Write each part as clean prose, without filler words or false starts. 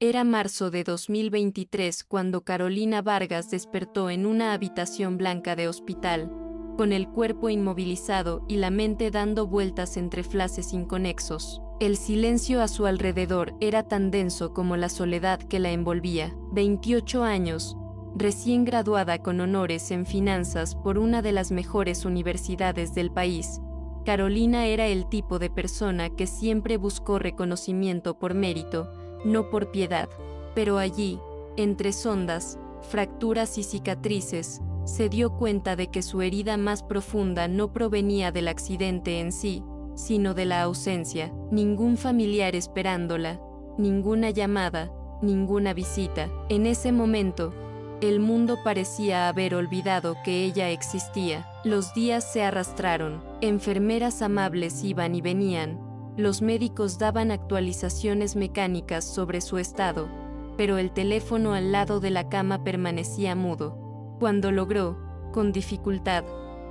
Era marzo de 2023 cuando Carolina Vargas despertó en una habitación blanca de hospital, con el cuerpo inmovilizado y la mente dando vueltas entre flashes inconexos. El silencio a su alrededor era tan denso como la soledad que la envolvía. 28 años, recién graduada con honores en finanzas por una de las mejores universidades del país, Carolina era el tipo de persona que siempre buscó reconocimiento por mérito, no por piedad. Pero allí, entre sondas, fracturas y cicatrices, se dio cuenta de que su herida más profunda no provenía del accidente en sí, sino de la ausencia. Ningún familiar esperándola, ninguna llamada, ninguna visita. En ese momento, el mundo parecía haber olvidado que ella existía. Los días se arrastraron, enfermeras amables iban y venían, los médicos daban actualizaciones mecánicas sobre su estado, pero el teléfono al lado de la cama permanecía mudo. Cuando logró, con dificultad,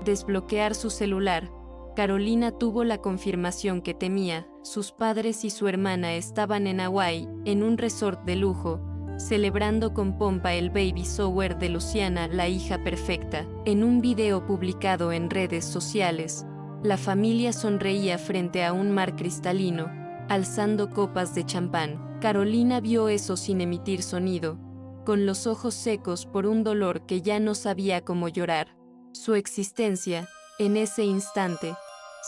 desbloquear su celular, Carolina tuvo la confirmación que temía. Sus padres y su hermana estaban en Hawái, en un resort de lujo, celebrando con pompa el baby shower de Luciana, la hija perfecta. En un video publicado en redes sociales, la familia sonreía frente a un mar cristalino, alzando copas de champán. Carolina vio eso sin emitir sonido, con los ojos secos por un dolor que ya no sabía cómo llorar. Su existencia, en ese instante,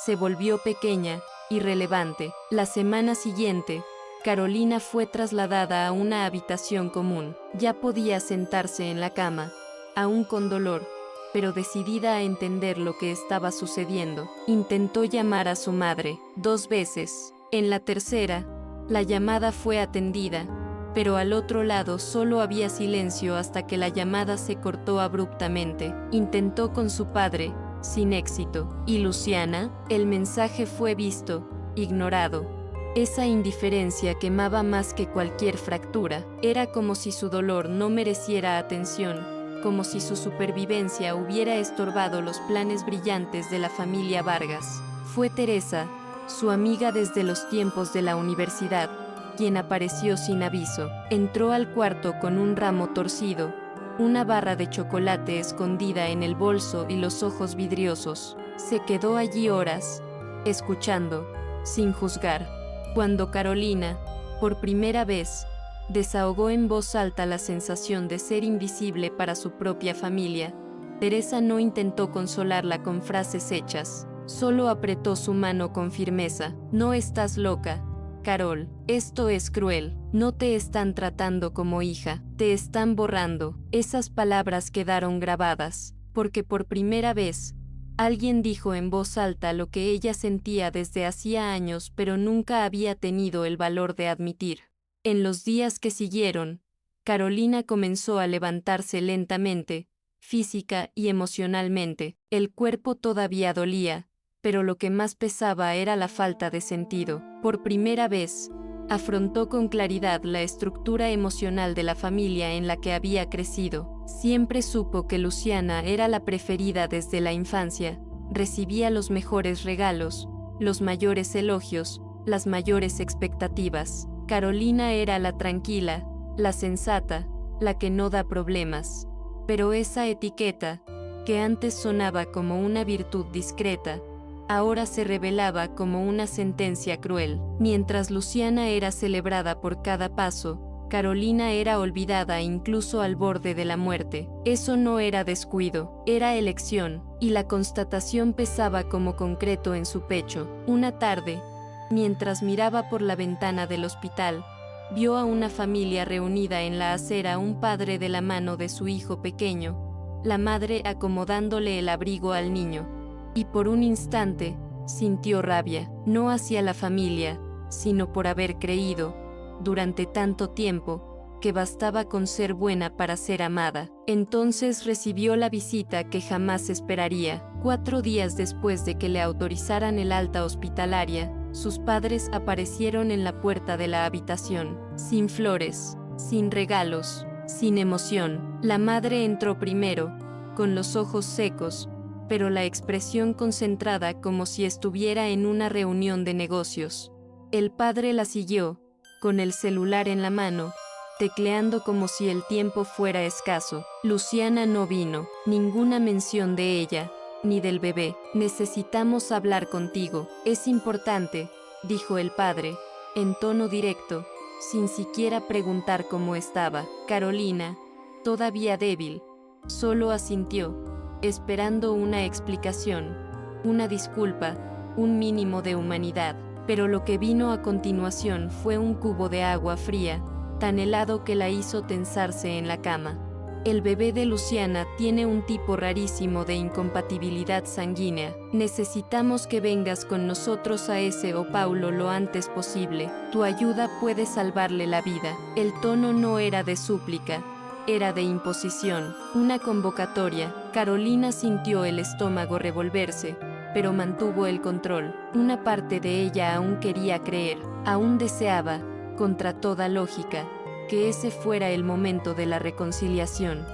se volvió pequeña, irrelevante. La semana siguiente, Carolina fue trasladada a una habitación común. Ya podía sentarse en la cama, aún con dolor, pero decidida a entender lo que estaba sucediendo. Intentó llamar a su madre 2 veces. En la tercera, la llamada fue atendida, pero al otro lado solo había silencio hasta que la llamada se cortó abruptamente. Intentó con su padre, sin éxito. ¿Y Luciana? El mensaje fue visto, ignorado. Esa indiferencia quemaba más que cualquier fractura. Era como si su dolor no mereciera atención, como si su supervivencia hubiera estorbado los planes brillantes de la familia Vargas. Fue Teresa, su amiga desde los tiempos de la universidad, quien apareció sin aviso. Entró al cuarto con un ramo torcido, una barra de chocolate escondida en el bolso y los ojos vidriosos. Se quedó allí horas, escuchando, sin juzgar. Cuando Carolina, por primera vez, desahogó en voz alta la sensación de ser invisible para su propia familia, Teresa no intentó consolarla con frases hechas, solo apretó su mano con firmeza. No estás loca, Carol, esto es cruel, no te están tratando como hija, te están borrando. Esas palabras quedaron grabadas, porque por primera vez, alguien dijo en voz alta lo que ella sentía desde hacía años pero nunca había tenido el valor de admitir. En los días que siguieron, Carolina comenzó a levantarse lentamente, física y emocionalmente. El cuerpo todavía dolía, pero lo que más pesaba era la falta de sentido. Por primera vez, afrontó con claridad la estructura emocional de la familia en la que había crecido. Siempre supo que Luciana era la preferida desde la infancia, recibía los mejores regalos, los mayores elogios, las mayores expectativas. Carolina era la tranquila, la sensata, la que no da problemas. Pero esa etiqueta, que antes sonaba como una virtud discreta, ahora se revelaba como una sentencia cruel. Mientras Luciana era celebrada por cada paso, Carolina era olvidada incluso al borde de la muerte. Eso no era descuido, era elección, y la constatación pesaba como concreto en su pecho. Una tarde, mientras miraba por la ventana del hospital, vio a una familia reunida en la acera, un padre de la mano de su hijo pequeño, la madre acomodándole el abrigo al niño, y por un instante, sintió rabia, no hacia la familia, sino por haber creído, durante tanto tiempo, que bastaba con ser buena para ser amada. Entonces recibió la visita que jamás esperaría. 4 días después de que le autorizaran el alta hospitalaria, sus padres aparecieron en la puerta de la habitación, sin flores, sin regalos, sin emoción. La madre entró primero, con los ojos secos, pero la expresión concentrada como si estuviera en una reunión de negocios. El padre la siguió, con el celular en la mano, tecleando como si el tiempo fuera escaso. Luciana no vino, ninguna mención de ella, ni del bebé. Necesitamos hablar contigo, es importante, dijo el padre, en tono directo, sin siquiera preguntar cómo estaba. Carolina, todavía débil, solo asintió, esperando una explicación, una disculpa, un mínimo de humanidad. Pero lo que vino a continuación fue un cubo de agua fría, tan helado que la hizo tensarse en la cama. El bebé de Luciana tiene un tipo rarísimo de incompatibilidad sanguínea. Necesitamos que vengas con nosotros a São Paulo lo antes posible. Tu ayuda puede salvarle la vida. El tono no era de súplica, era de imposición, una convocatoria. Carolina sintió el estómago revolverse, pero mantuvo el control. Una parte de ella aún quería creer, aún deseaba, contra toda lógica, que ese fuera el momento de la reconciliación.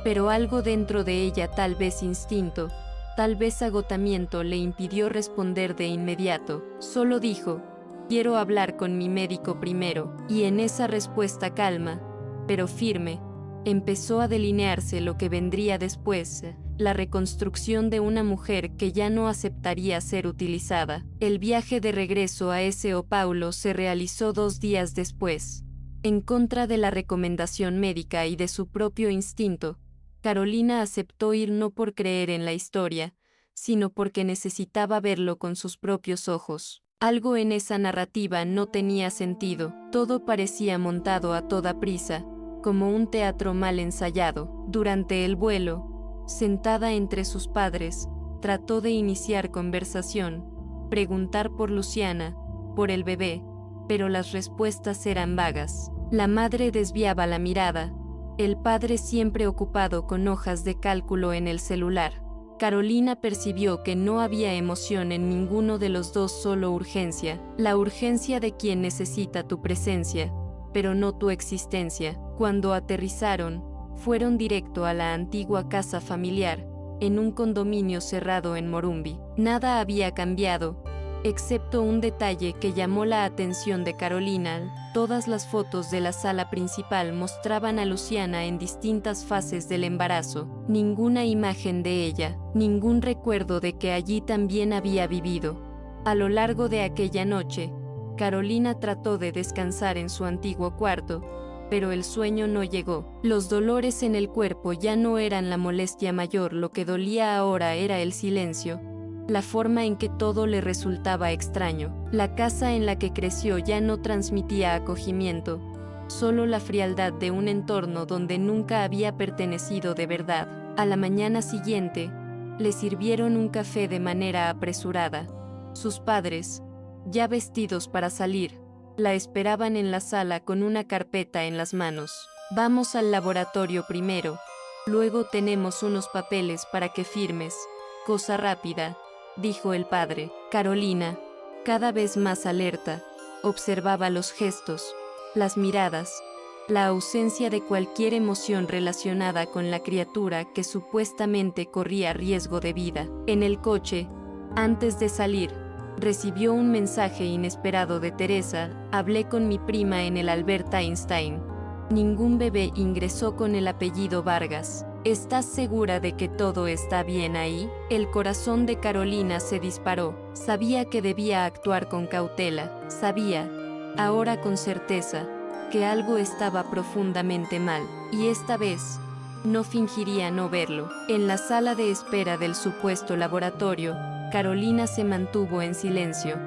Pero algo dentro de ella, tal vez instinto, tal vez agotamiento, le impidió responder de inmediato. Solo dijo: quiero hablar con mi médico primero. Y en esa respuesta calma, pero firme, empezó a delinearse lo que vendría después, la reconstrucción de una mujer que ya no aceptaría ser utilizada. El viaje de regreso a São Paulo se realizó 2 días después. En contra de la recomendación médica y de su propio instinto, Carolina aceptó ir no por creer en la historia, sino porque necesitaba verlo con sus propios ojos. Algo en esa narrativa no tenía sentido, todo parecía montado a toda prisa, como un teatro mal ensayado. Durante el vuelo, sentada entre sus padres, trató de iniciar conversación, preguntar por Luciana, por el bebé, pero las respuestas eran vagas. La madre desviaba la mirada, el padre siempre ocupado con hojas de cálculo en el celular. Carolina percibió que no había emoción en ninguno de los dos, solo urgencia, la urgencia de quien necesita tu presencia, pero no tu existencia. Cuando aterrizaron, fueron directo a la antigua casa familiar, en un condominio cerrado en Morumbi. Nada había cambiado, excepto un detalle que llamó la atención de Carolina. Todas las fotos de la sala principal mostraban a Luciana en distintas fases del embarazo. Ninguna imagen de ella, ningún recuerdo de que allí también había vivido. A lo largo de aquella noche, Carolina trató de descansar en su antiguo cuarto, pero el sueño no llegó. Los dolores en el cuerpo ya no eran la molestia mayor, lo que dolía ahora era el silencio, la forma en que todo le resultaba extraño. La casa en la que creció ya no transmitía acogimiento, solo la frialdad de un entorno donde nunca había pertenecido de verdad. A la mañana siguiente, le sirvieron un café de manera apresurada. Sus padres, ya vestidos para salir, la esperaban en la sala con una carpeta en las manos. Vamos al laboratorio primero, luego tenemos unos papeles para que firmes. Cosa rápida, dijo el padre. Carolina, cada vez más alerta, observaba los gestos, las miradas, la ausencia de cualquier emoción relacionada con la criatura que supuestamente corría riesgo de vida. En el coche, antes de salir, recibió un mensaje inesperado de Teresa: hablé con mi prima en el Albert Einstein. Ningún bebé ingresó con el apellido Vargas. ¿Estás segura de que todo está bien ahí? El corazón de Carolina se disparó. Sabía que debía actuar con cautela. Sabía, ahora con certeza, que algo estaba profundamente mal. Y esta vez, no fingiría no verlo. En la sala de espera del supuesto laboratorio, Carolina se mantuvo en silencio.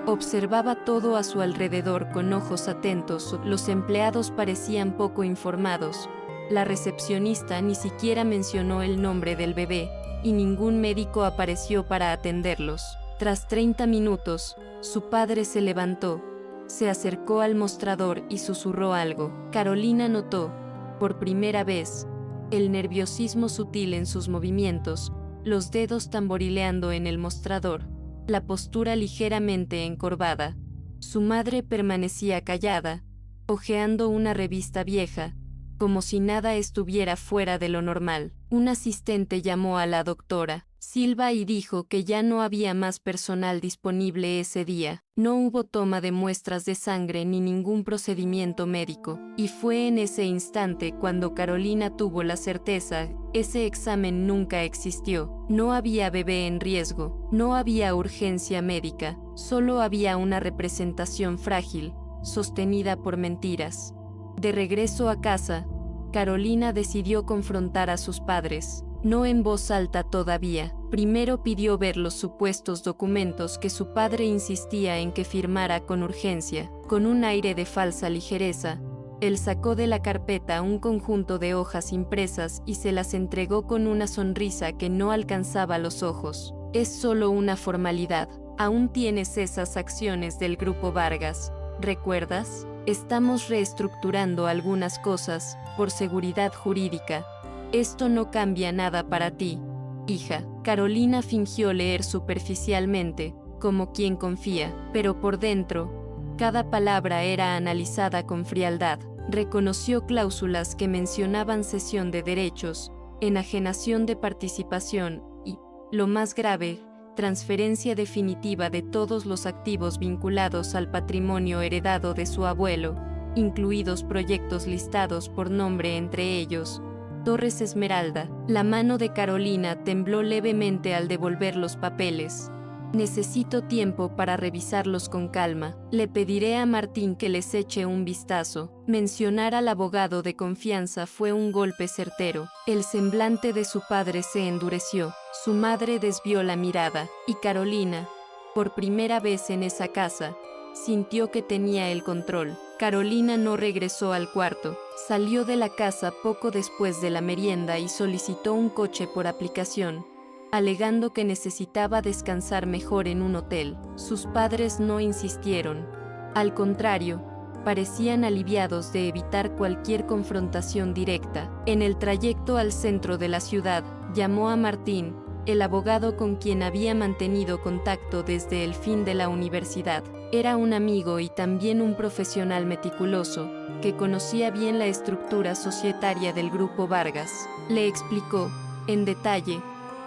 Observaba todo a su alrededor con ojos atentos. Los empleados parecían poco informados. La recepcionista ni siquiera mencionó el nombre del bebé, y ningún médico apareció para atenderlos. Tras 30 minutos, su padre se levantó, se acercó al mostrador y susurró algo. Carolina notó, por primera vez, el nerviosismo sutil en sus movimientos, los dedos tamborileando en el mostrador, la postura ligeramente encorvada. Su madre permanecía callada, hojeando una revista vieja, como si nada estuviera fuera de lo normal. Un asistente llamó a la doctora. Silva y dijo que ya no había más personal disponible ese día. No hubo toma de muestras de sangre ni ningún procedimiento médico. Y fue en ese instante cuando Carolina tuvo la certeza: ese examen nunca existió. No había bebé en riesgo, no había urgencia médica, solo había una representación frágil, sostenida por mentiras. De regreso a casa, Carolina decidió confrontar a sus padres. No en voz alta todavía. Primero pidió ver los supuestos documentos que su padre insistía en que firmara con urgencia. Con un aire de falsa ligereza, él sacó de la carpeta un conjunto de hojas impresas y se las entregó con una sonrisa que no alcanzaba los ojos. Es solo una formalidad. Aún tienes esas acciones del Grupo Vargas, ¿recuerdas? Estamos reestructurando algunas cosas, por seguridad jurídica. Esto no cambia nada para ti, hija. Carolina fingió leer superficialmente, como quien confía, pero por dentro, cada palabra era analizada con frialdad. Reconoció cláusulas que mencionaban cesión de derechos, enajenación de participación y, lo más grave, transferencia definitiva de todos los activos vinculados al patrimonio heredado de su abuelo, incluidos proyectos listados por nombre entre ellos Torres Esmeralda. La mano de Carolina tembló levemente al devolver los papeles. Necesito tiempo para revisarlos con calma. Le pediré a Martín que les eche un vistazo. Mencionar al abogado de confianza fue un golpe certero. El semblante de su padre se endureció. Su madre desvió la mirada, y Carolina, por primera vez en esa casa, sintió que tenía el control. Carolina no regresó al cuarto. Salió de la casa poco después de la merienda y solicitó un coche por aplicación, alegando que necesitaba descansar mejor en un hotel. Sus padres no insistieron. Al contrario, parecían aliviados de evitar cualquier confrontación directa. En el trayecto al centro de la ciudad, llamó a Martín, el abogado con quien había mantenido contacto desde el fin de la universidad. Era un amigo y también un profesional meticuloso, que conocía bien la estructura societaria del Grupo Vargas. Le explicó, en detalle,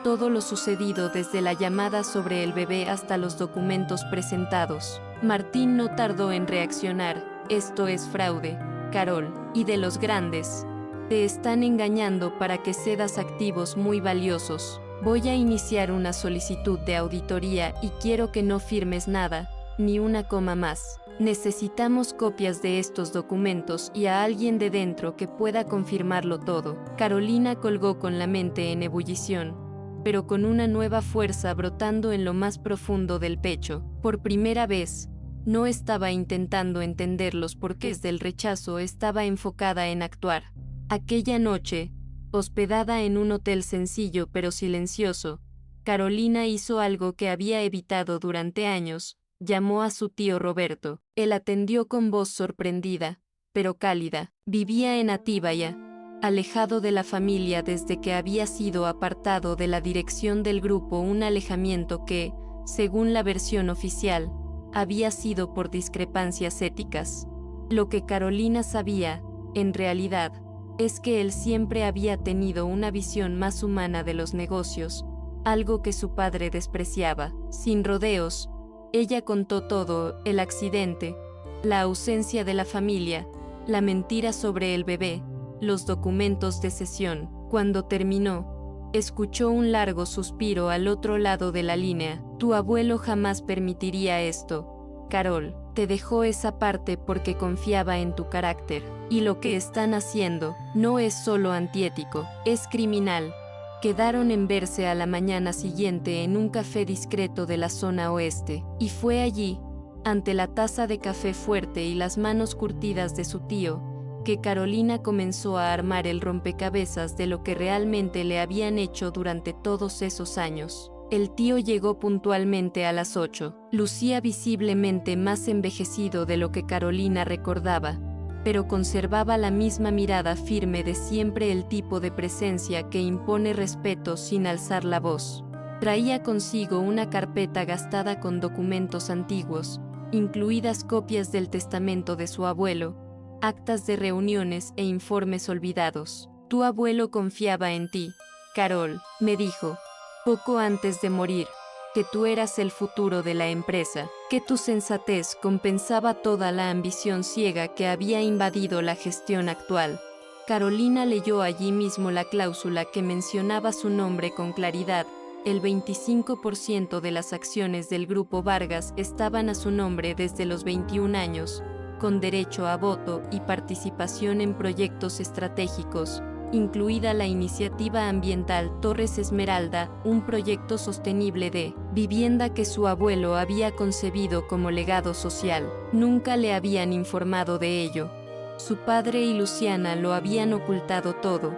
todo lo sucedido desde la llamada sobre el bebé hasta los documentos presentados. Martín no tardó en reaccionar. Esto es fraude, Carol, y de los grandes. Te están engañando para que cedas activos muy valiosos. Voy a iniciar una solicitud de auditoría y quiero que no firmes nada, ni una coma más. Necesitamos copias de estos documentos y a alguien de dentro que pueda confirmarlo todo. Carolina colgó con la mente en ebullición, pero con una nueva fuerza brotando en lo más profundo del pecho. Por primera vez, no estaba intentando entender los porqués del rechazo, estaba enfocada en actuar. Aquella noche, hospedada en un hotel sencillo pero silencioso, Carolina hizo algo que había evitado durante años. Llamó a su tío Roberto. Él atendió con voz sorprendida, pero cálida. Vivía en Atibaya, alejado de la familia desde que había sido apartado de la dirección del grupo, un alejamiento que, según la versión oficial, había sido por discrepancias éticas. Lo que Carolina sabía, en realidad, es que él siempre había tenido una visión más humana de los negocios, algo que su padre despreciaba. Sin rodeos, ella contó todo: el accidente, la ausencia de la familia, la mentira sobre el bebé, los documentos de cesión. Cuando terminó, escuchó un largo suspiro al otro lado de la línea. Tu abuelo jamás permitiría esto, Carol. Te dejó esa parte porque confiaba en tu carácter. Y lo que están haciendo no es solo antiético, es criminal. Quedaron en verse a la mañana siguiente en un café discreto de la zona oeste, y fue allí, ante la taza de café fuerte y las manos curtidas de su tío, que Carolina comenzó a armar el rompecabezas de lo que realmente le habían hecho durante todos esos años. El tío llegó puntualmente a las 8. Lucía visiblemente más envejecido de lo que Carolina recordaba, pero conservaba la misma mirada firme de siempre, el tipo de presencia que impone respeto sin alzar la voz. Traía consigo una carpeta gastada con documentos antiguos, incluidas copias del testamento de su abuelo, actas de reuniones e informes olvidados. Tu abuelo confiaba en ti, Carol, me dijo. poco antes de morir, que tú eras el futuro de la empresa, que tu sensatez compensaba toda la ambición ciega que había invadido la gestión actual. Carolina leyó allí mismo la cláusula que mencionaba su nombre con claridad. El 25% de las acciones del Grupo Vargas estaban a su nombre desde los 21 años, con derecho a voto y participación en proyectos estratégicos, incluida la iniciativa ambiental Torres Esmeralda, un proyecto sostenible de vivienda que su abuelo había concebido como legado social. Nunca le habían informado de ello. Su padre y Luciana lo habían ocultado todo,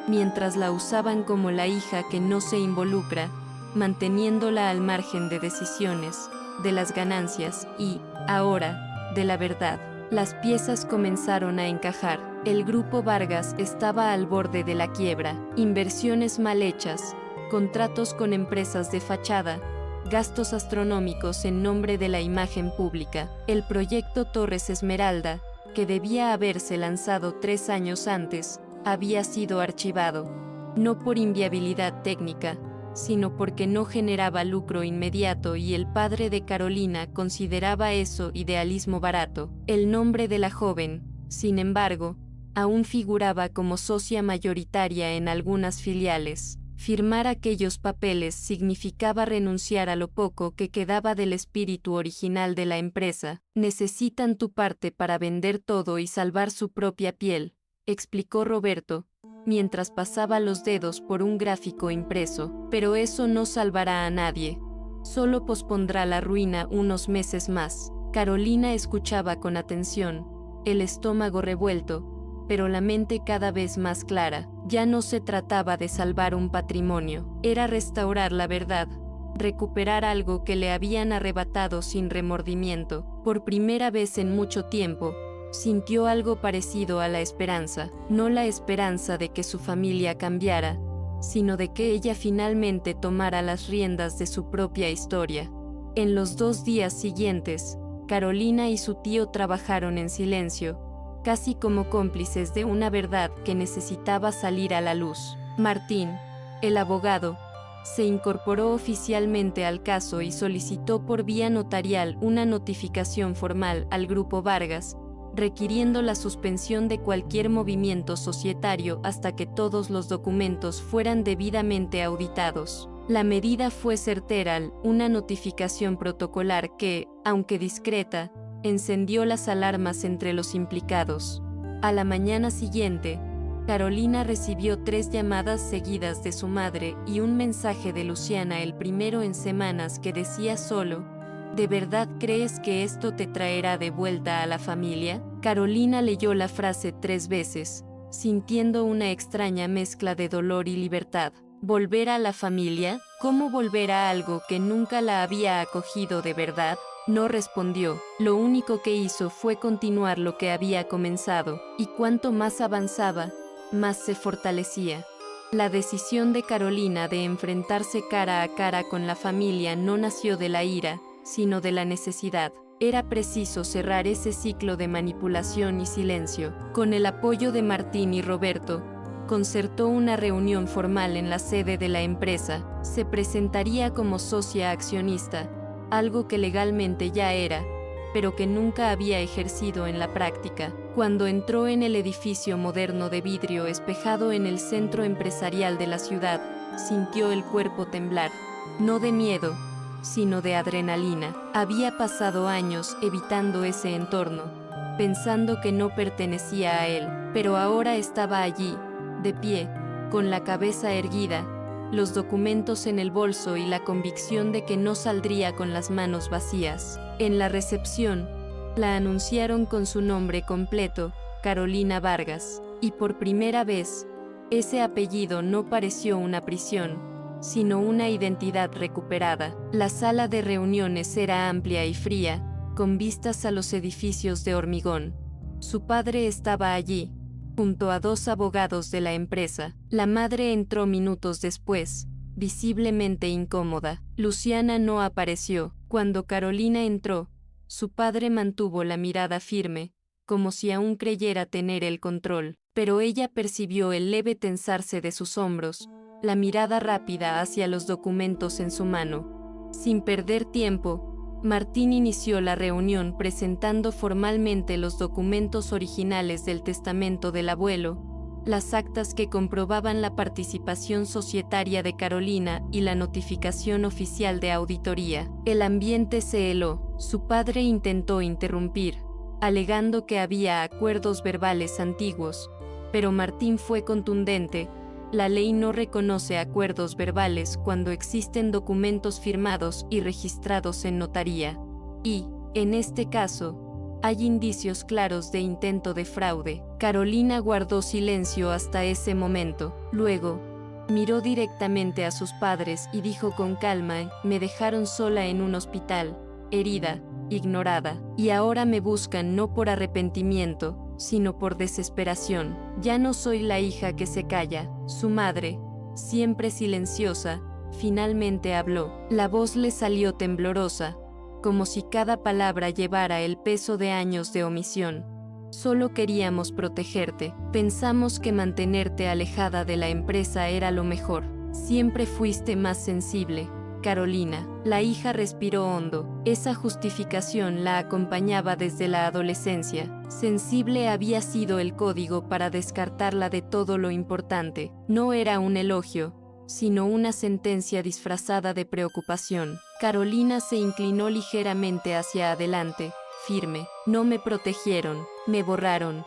mientras la usaban como la hija que no se involucra, manteniéndola al margen de decisiones, de las ganancias y, ahora, de la verdad. Las piezas comenzaron a encajar. El Grupo Vargas estaba al borde de la quiebra. Inversiones mal hechas, contratos con empresas de fachada, gastos astronómicos en nombre de la imagen pública. El proyecto Torres Esmeralda, que debía haberse lanzado 3 años antes, había sido archivado, no por inviabilidad técnica, sino porque no generaba lucro inmediato y el padre de Carolina consideraba eso idealismo barato. El nombre de la joven, sin embargo, aún figuraba como socia mayoritaria en algunas filiales. Firmar aquellos papeles significaba renunciar a lo poco que quedaba del espíritu original de la empresa. Necesitan tu parte para vender todo y salvar su propia piel, explicó Roberto, mientras pasaba los dedos por un gráfico impreso. Pero eso no salvará a nadie. Solo pospondrá la ruina unos meses más. Carolina escuchaba con atención, el estómago revuelto, pero la mente cada vez más clara. Ya no se trataba de salvar un patrimonio, era restaurar la verdad, recuperar algo que le habían arrebatado sin remordimiento. Por primera vez en mucho tiempo, sintió algo parecido a la esperanza, no la esperanza de que su familia cambiara, sino de que ella finalmente tomara las riendas de su propia historia. En los 2 días siguientes, Carolina y su tío trabajaron en silencio, casi como cómplices de una verdad que necesitaba salir a la luz. Martín, el abogado, se incorporó oficialmente al caso y solicitó por vía notarial una notificación formal al Grupo Vargas, requiriendo la suspensión de cualquier movimiento societario hasta que todos los documentos fueran debidamente auditados. La medida fue certera, una notificación protocolar que, aunque discreta, encendió las alarmas entre los implicados. A la mañana siguiente, Carolina recibió 3 llamadas seguidas de su madre y un mensaje de Luciana, el primero en semanas, que decía solo: ¿de verdad crees que esto te traerá de vuelta a la familia? Carolina leyó la frase 3 veces, sintiendo una extraña mezcla de dolor y libertad. ¿Volver a la familia? ¿Cómo volver a algo que nunca la había acogido de verdad? No respondió. Lo único que hizo fue continuar lo que había comenzado, y cuanto más avanzaba, más se fortalecía. La decisión de Carolina de enfrentarse cara a cara con la familia no nació de la ira, sino de la necesidad. Era preciso cerrar ese ciclo de manipulación y silencio. Con el apoyo de Martín y Roberto, concertó una reunión formal en la sede de la empresa. Se presentaría como socia accionista, algo que legalmente ya era, pero que nunca había ejercido en la práctica. Cuando entró en el edificio moderno de vidrio espejado en el centro empresarial de la ciudad, sintió el cuerpo temblar, no de miedo, sino de adrenalina. Había pasado años evitando ese entorno, pensando que no pertenecía a él, pero ahora estaba allí, de pie, con la cabeza erguida, los documentos en el bolso y la convicción de que no saldría con las manos vacías. En la recepción, la anunciaron con su nombre completo, Carolina Vargas, y por primera vez, ese apellido no pareció una prisión, sino una identidad recuperada. La sala de reuniones era amplia y fría, con vistas a los edificios de hormigón. Su padre estaba allí, junto a 2 abogados de la empresa. La madre entró minutos después, visiblemente incómoda. Luciana no apareció. Cuando Carolina entró, su padre mantuvo la mirada firme, como si aún creyera tener el control, pero ella percibió el leve tensarse de sus hombros, la mirada rápida hacia los documentos en su mano. Sin perder tiempo, Martín inició la reunión presentando formalmente los documentos originales del testamento del abuelo, las actas que comprobaban la participación societaria de Carolina y la notificación oficial de auditoría. El ambiente se heló. Su padre intentó interrumpir, alegando que había acuerdos verbales antiguos, pero Martín fue contundente. La ley no reconoce acuerdos verbales cuando existen documentos firmados y registrados en notaría. Y, en este caso, hay indicios claros de intento de fraude. Carolina guardó silencio hasta ese momento. Luego, miró directamente a sus padres y dijo con calma: me dejaron sola en un hospital, herida, ignorada, y ahora me buscan no por arrepentimiento, sino por desesperación. Ya no soy la hija que se calla. Su madre, siempre silenciosa, finalmente habló. La voz le salió temblorosa, como si cada palabra llevara el peso de años de omisión. Solo queríamos protegerte. Pensamos que mantenerte alejada de la empresa era lo mejor. Siempre fuiste más sensible, Carolina. La hija respiró hondo. Esa justificación la acompañaba desde la adolescencia. Sensible había sido el código para descartarla de todo lo importante. No era un elogio, sino una sentencia disfrazada de preocupación. Carolina se inclinó ligeramente hacia adelante, firme. No me protegieron, me borraron,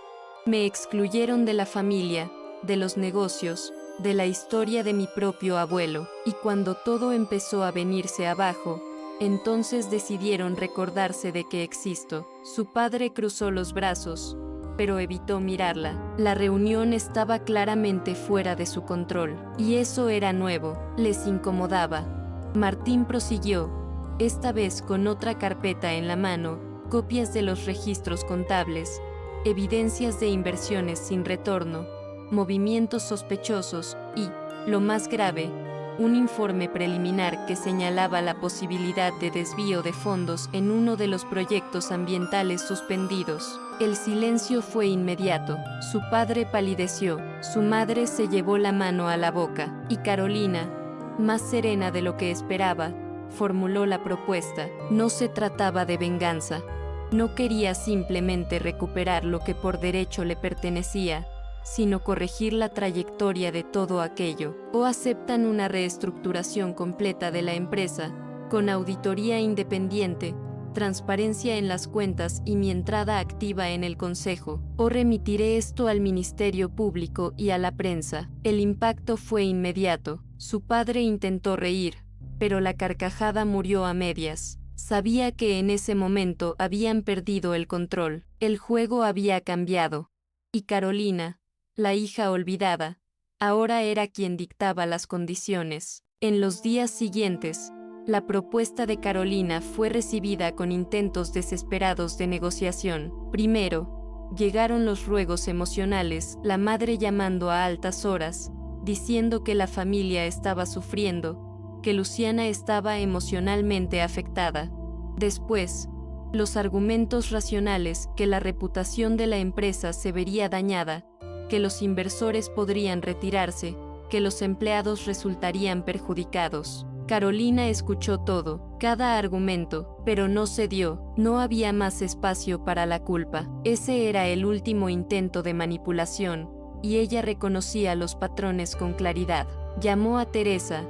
me excluyeron de la familia, de los negocios, de la historia de mi propio abuelo. Y cuando todo empezó a venirse abajo, entonces decidieron recordarse de que existo. Su padre cruzó los brazos, pero evitó mirarla. La reunión estaba claramente fuera de su control, y eso era nuevo, les incomodaba. Martín prosiguió, esta vez con otra carpeta en la mano, copias de los registros contables, evidencias de inversiones sin retorno, movimientos sospechosos y, lo más grave, un informe preliminar que señalaba la posibilidad de desvío de fondos en uno de los proyectos ambientales suspendidos. El silencio fue inmediato. Su padre palideció, su madre se llevó la mano a la boca, y Carolina, más serena de lo que esperaba, formuló la propuesta. No se trataba de venganza. No quería simplemente recuperar lo que por derecho le pertenecía, sino corregir la trayectoria de todo aquello. O aceptan una reestructuración completa de la empresa, con auditoría independiente, transparencia en las cuentas y mi entrada activa en el consejo, o remitiré esto al Ministerio Público y a la prensa. El impacto fue inmediato. Su padre intentó reír, pero la carcajada murió a medias. Sabía que en ese momento habían perdido el control. El juego había cambiado. Y Carolina, la hija olvidada, ahora era quien dictaba las condiciones. En los días siguientes, la propuesta de Carolina fue recibida con intentos desesperados de negociación. Primero, llegaron los ruegos emocionales, la madre llamando a altas horas, diciendo que la familia estaba sufriendo, que Luciana estaba emocionalmente afectada. Después, los argumentos racionales, que la reputación de la empresa se vería dañada, que los inversores podrían retirarse, que los empleados resultarían perjudicados. Carolina escuchó todo, cada argumento, pero no cedió. No había más espacio para la culpa. Ese era el último intento de manipulación, y ella reconocía los patrones con claridad. Llamó a Teresa,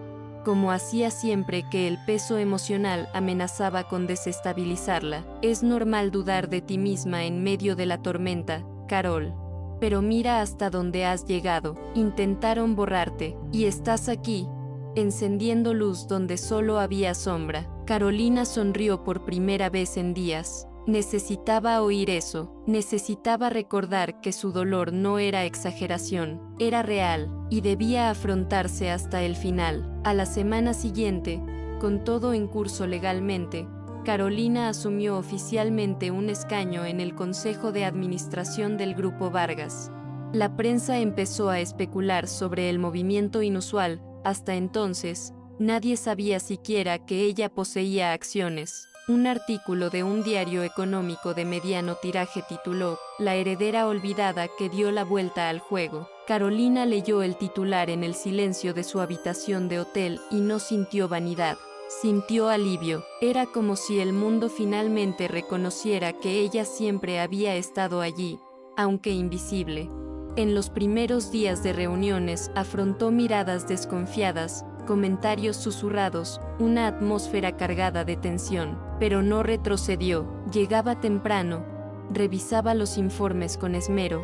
como hacía siempre que el peso emocional amenazaba con desestabilizarla. Es normal dudar de ti misma en medio de la tormenta, Carol. Pero mira hasta dónde has llegado. Intentaron borrarte, y estás aquí, encendiendo luz donde solo había sombra. Carolina sonrió por primera vez en días. Necesitaba oír eso. Necesitaba recordar que su dolor no era exageración, era real, y debía afrontarse hasta el final. A la semana siguiente, con todo en curso legalmente, Carolina asumió oficialmente un escaño en el Consejo de Administración del Grupo Vargas. La prensa empezó a especular sobre el movimiento inusual. Hasta entonces, nadie sabía siquiera que ella poseía acciones. Un artículo de un diario económico de mediano tiraje tituló "La heredera olvidada que dio la vuelta al juego". Carolina leyó el titular en el silencio de su habitación de hotel y no sintió vanidad. Sintió alivio. Era como si el mundo finalmente reconociera que ella siempre había estado allí, aunque invisible. En los primeros días de reuniones afrontó miradas desconfiadas, comentarios susurrados, una atmósfera cargada de tensión, pero no retrocedió. Llegaba temprano, revisaba los informes con esmero,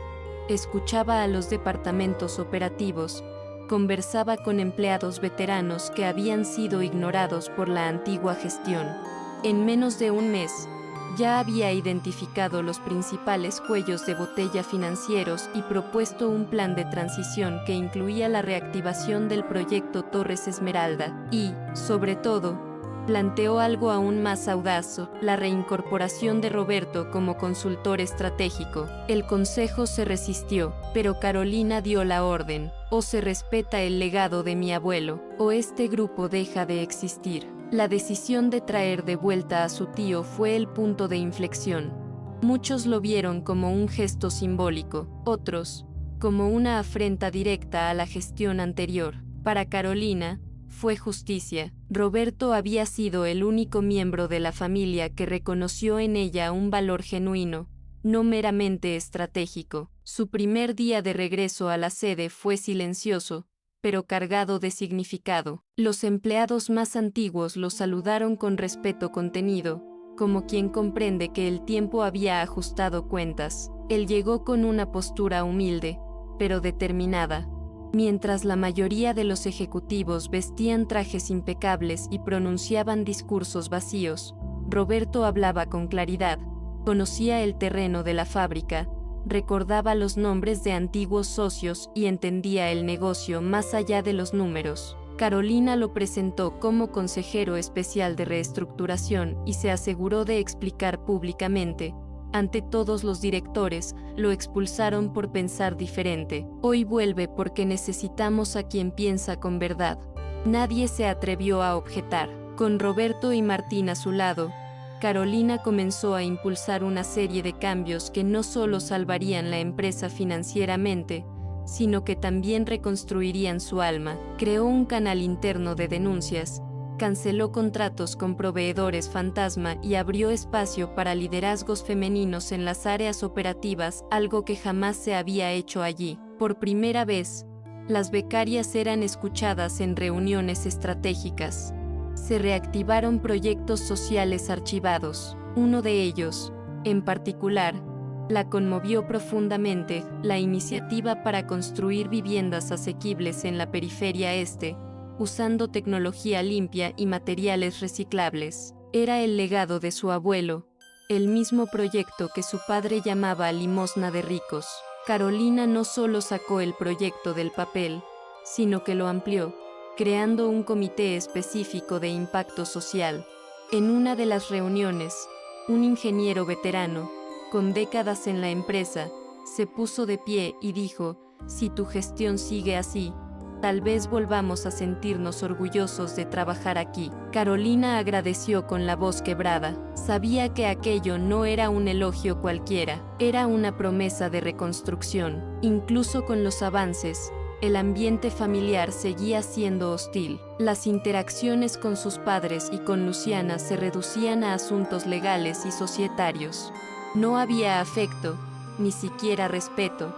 escuchaba a los departamentos operativos, conversaba con empleados veteranos que habían sido ignorados por la antigua gestión. En menos de un mes, ya había identificado los principales cuellos de botella financieros y propuesto un plan de transición que incluía la reactivación del proyecto Torres Esmeralda y, sobre todo, planteó algo aún más audaz: la reincorporación de Roberto como consultor estratégico. El consejo se resistió, pero Carolina dio la orden: o se respeta el legado de mi abuelo, o este grupo deja de existir. La decisión de traer de vuelta a su tío fue el punto de inflexión. Muchos lo vieron como un gesto simbólico, otros, como una afrenta directa a la gestión anterior. Para Carolina, fue justicia. Roberto había sido el único miembro de la familia que reconoció en ella un valor genuino, no meramente estratégico. Su primer día de regreso a la sede fue silencioso, pero cargado de significado. Los empleados más antiguos lo saludaron con respeto contenido, como quien comprende que el tiempo había ajustado cuentas. Él llegó con una postura humilde, pero determinada. Mientras la mayoría de los ejecutivos vestían trajes impecables y pronunciaban discursos vacíos, Roberto hablaba con claridad, conocía el terreno de la fábrica, recordaba los nombres de antiguos socios y entendía el negocio más allá de los números. Carolina lo presentó como consejero especial de reestructuración y se aseguró de explicar públicamente, ante todos los directores, lo expulsaron por pensar diferente. Hoy vuelve porque necesitamos a quien piensa con verdad. Nadie se atrevió a objetar. Con Roberto y Martín a su lado, Carolina comenzó a impulsar una serie de cambios que no solo salvarían la empresa financieramente, sino que también reconstruirían su alma. Creó un canal interno de denuncias, canceló contratos con proveedores fantasma y abrió espacio para liderazgos femeninos en las áreas operativas, algo que jamás se había hecho allí. Por primera vez, las becarias eran escuchadas en reuniones estratégicas. Se reactivaron proyectos sociales archivados. Uno de ellos, en particular, la conmovió profundamente: la iniciativa para construir viviendas asequibles en la periferia este, usando tecnología limpia y materiales reciclables. Era el legado de su abuelo, el mismo proyecto que su padre llamaba limosna de ricos. Carolina no solo sacó el proyecto del papel, sino que lo amplió, creando un comité específico de impacto social. En una de las reuniones, un ingeniero veterano, con décadas en la empresa, se puso de pie y dijo: si tu gestión sigue así, tal vez volvamos a sentirnos orgullosos de trabajar aquí. Carolina agradeció con la voz quebrada. Sabía que aquello no era un elogio cualquiera, era una promesa de reconstrucción. Incluso con los avances, el ambiente familiar seguía siendo hostil. Las interacciones con sus padres y con Luciana se reducían a asuntos legales y societarios. No había afecto, ni siquiera respeto,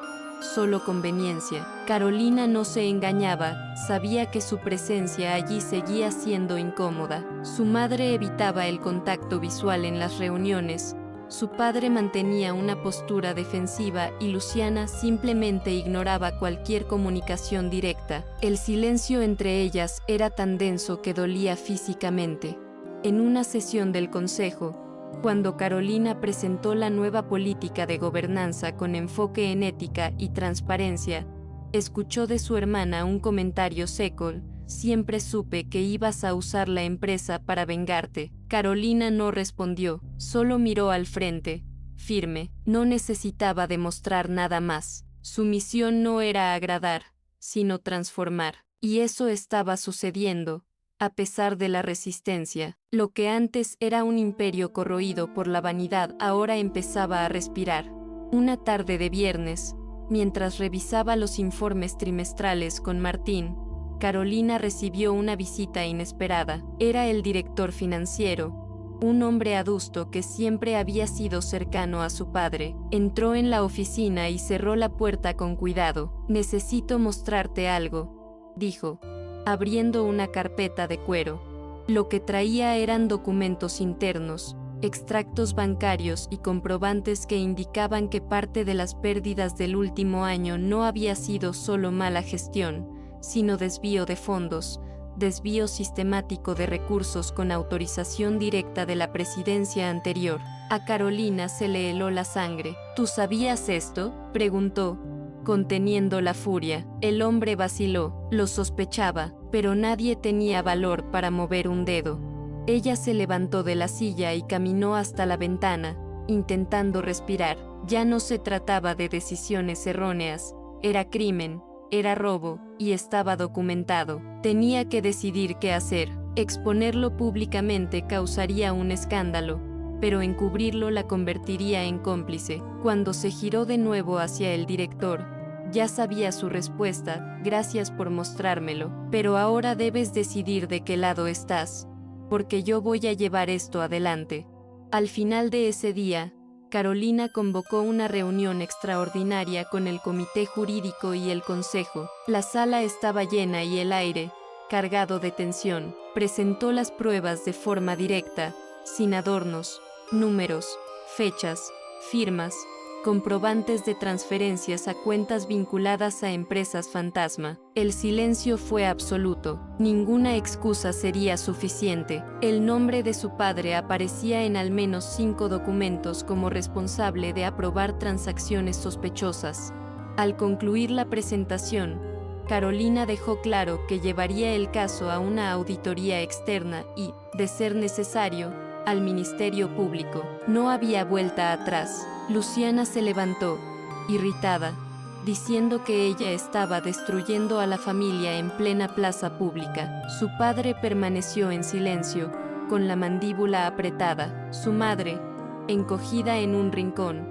solo conveniencia. Carolina no se engañaba, sabía que su presencia allí seguía siendo incómoda. Su madre evitaba el contacto visual en las reuniones, su padre mantenía una postura defensiva y Luciana simplemente ignoraba cualquier comunicación directa. El silencio entre ellas era tan denso que dolía físicamente. En una sesión del consejo, cuando Carolina presentó la nueva política de gobernanza con enfoque en ética y transparencia, escuchó de su hermana un comentario seco: siempre supe que ibas a usar la empresa para vengarte. Carolina no respondió, solo miró al frente, firme. No necesitaba demostrar nada más. Su misión no era agradar, sino transformar. Y eso estaba sucediendo, a pesar de la resistencia. Lo que antes era un imperio corroído por la vanidad ahora empezaba a respirar. Una tarde de viernes, mientras revisaba los informes trimestrales con Martín, Carolina recibió una visita inesperada. Era el director financiero, un hombre adusto que siempre había sido cercano a su padre. Entró en la oficina y cerró la puerta con cuidado. «Necesito mostrarte algo», dijo, abriendo una carpeta de cuero. Lo que traía eran documentos internos, extractos bancarios y comprobantes que indicaban que parte de las pérdidas del último año no había sido solo mala gestión, sino desvío de fondos, desvío sistemático de recursos con autorización directa de la presidencia anterior. A Carolina se le heló la sangre. «¿Tú sabías esto?», preguntó, conteniendo la furia. El hombre vaciló. Lo sospechaba, pero nadie tenía valor para mover un dedo. Ella se levantó de la silla y caminó hasta la ventana, intentando respirar. Ya no se trataba de decisiones erróneas, era crimen, era robo, y estaba documentado. Tenía que decidir qué hacer. Exponerlo públicamente causaría un escándalo, pero encubrirlo la convertiría en cómplice. Cuando se giró de nuevo hacia el director, ya sabía su respuesta: «Gracias por mostrármelo, pero ahora debes decidir de qué lado estás, porque yo voy a llevar esto adelante». Al final de ese día, Carolina convocó una reunión extraordinaria con el comité jurídico y el consejo. La sala estaba llena y el aire, cargado de tensión. Presentó las pruebas de forma directa, sin adornos, números, fechas, firmas, comprobantes de transferencias a cuentas vinculadas a empresas fantasma. El silencio fue absoluto. Ninguna excusa sería suficiente. El nombre de su padre aparecía en al menos 5 documentos como responsable de aprobar transacciones sospechosas. Al concluir la presentación, Carolina dejó claro que llevaría el caso a una auditoría externa y, de ser necesario, al Ministerio Público. No había vuelta atrás. Luciana se levantó, irritada, diciendo que ella estaba destruyendo a la familia en plena plaza pública. Su padre permaneció en silencio, con la mandíbula apretada. Su madre, encogida en un rincón,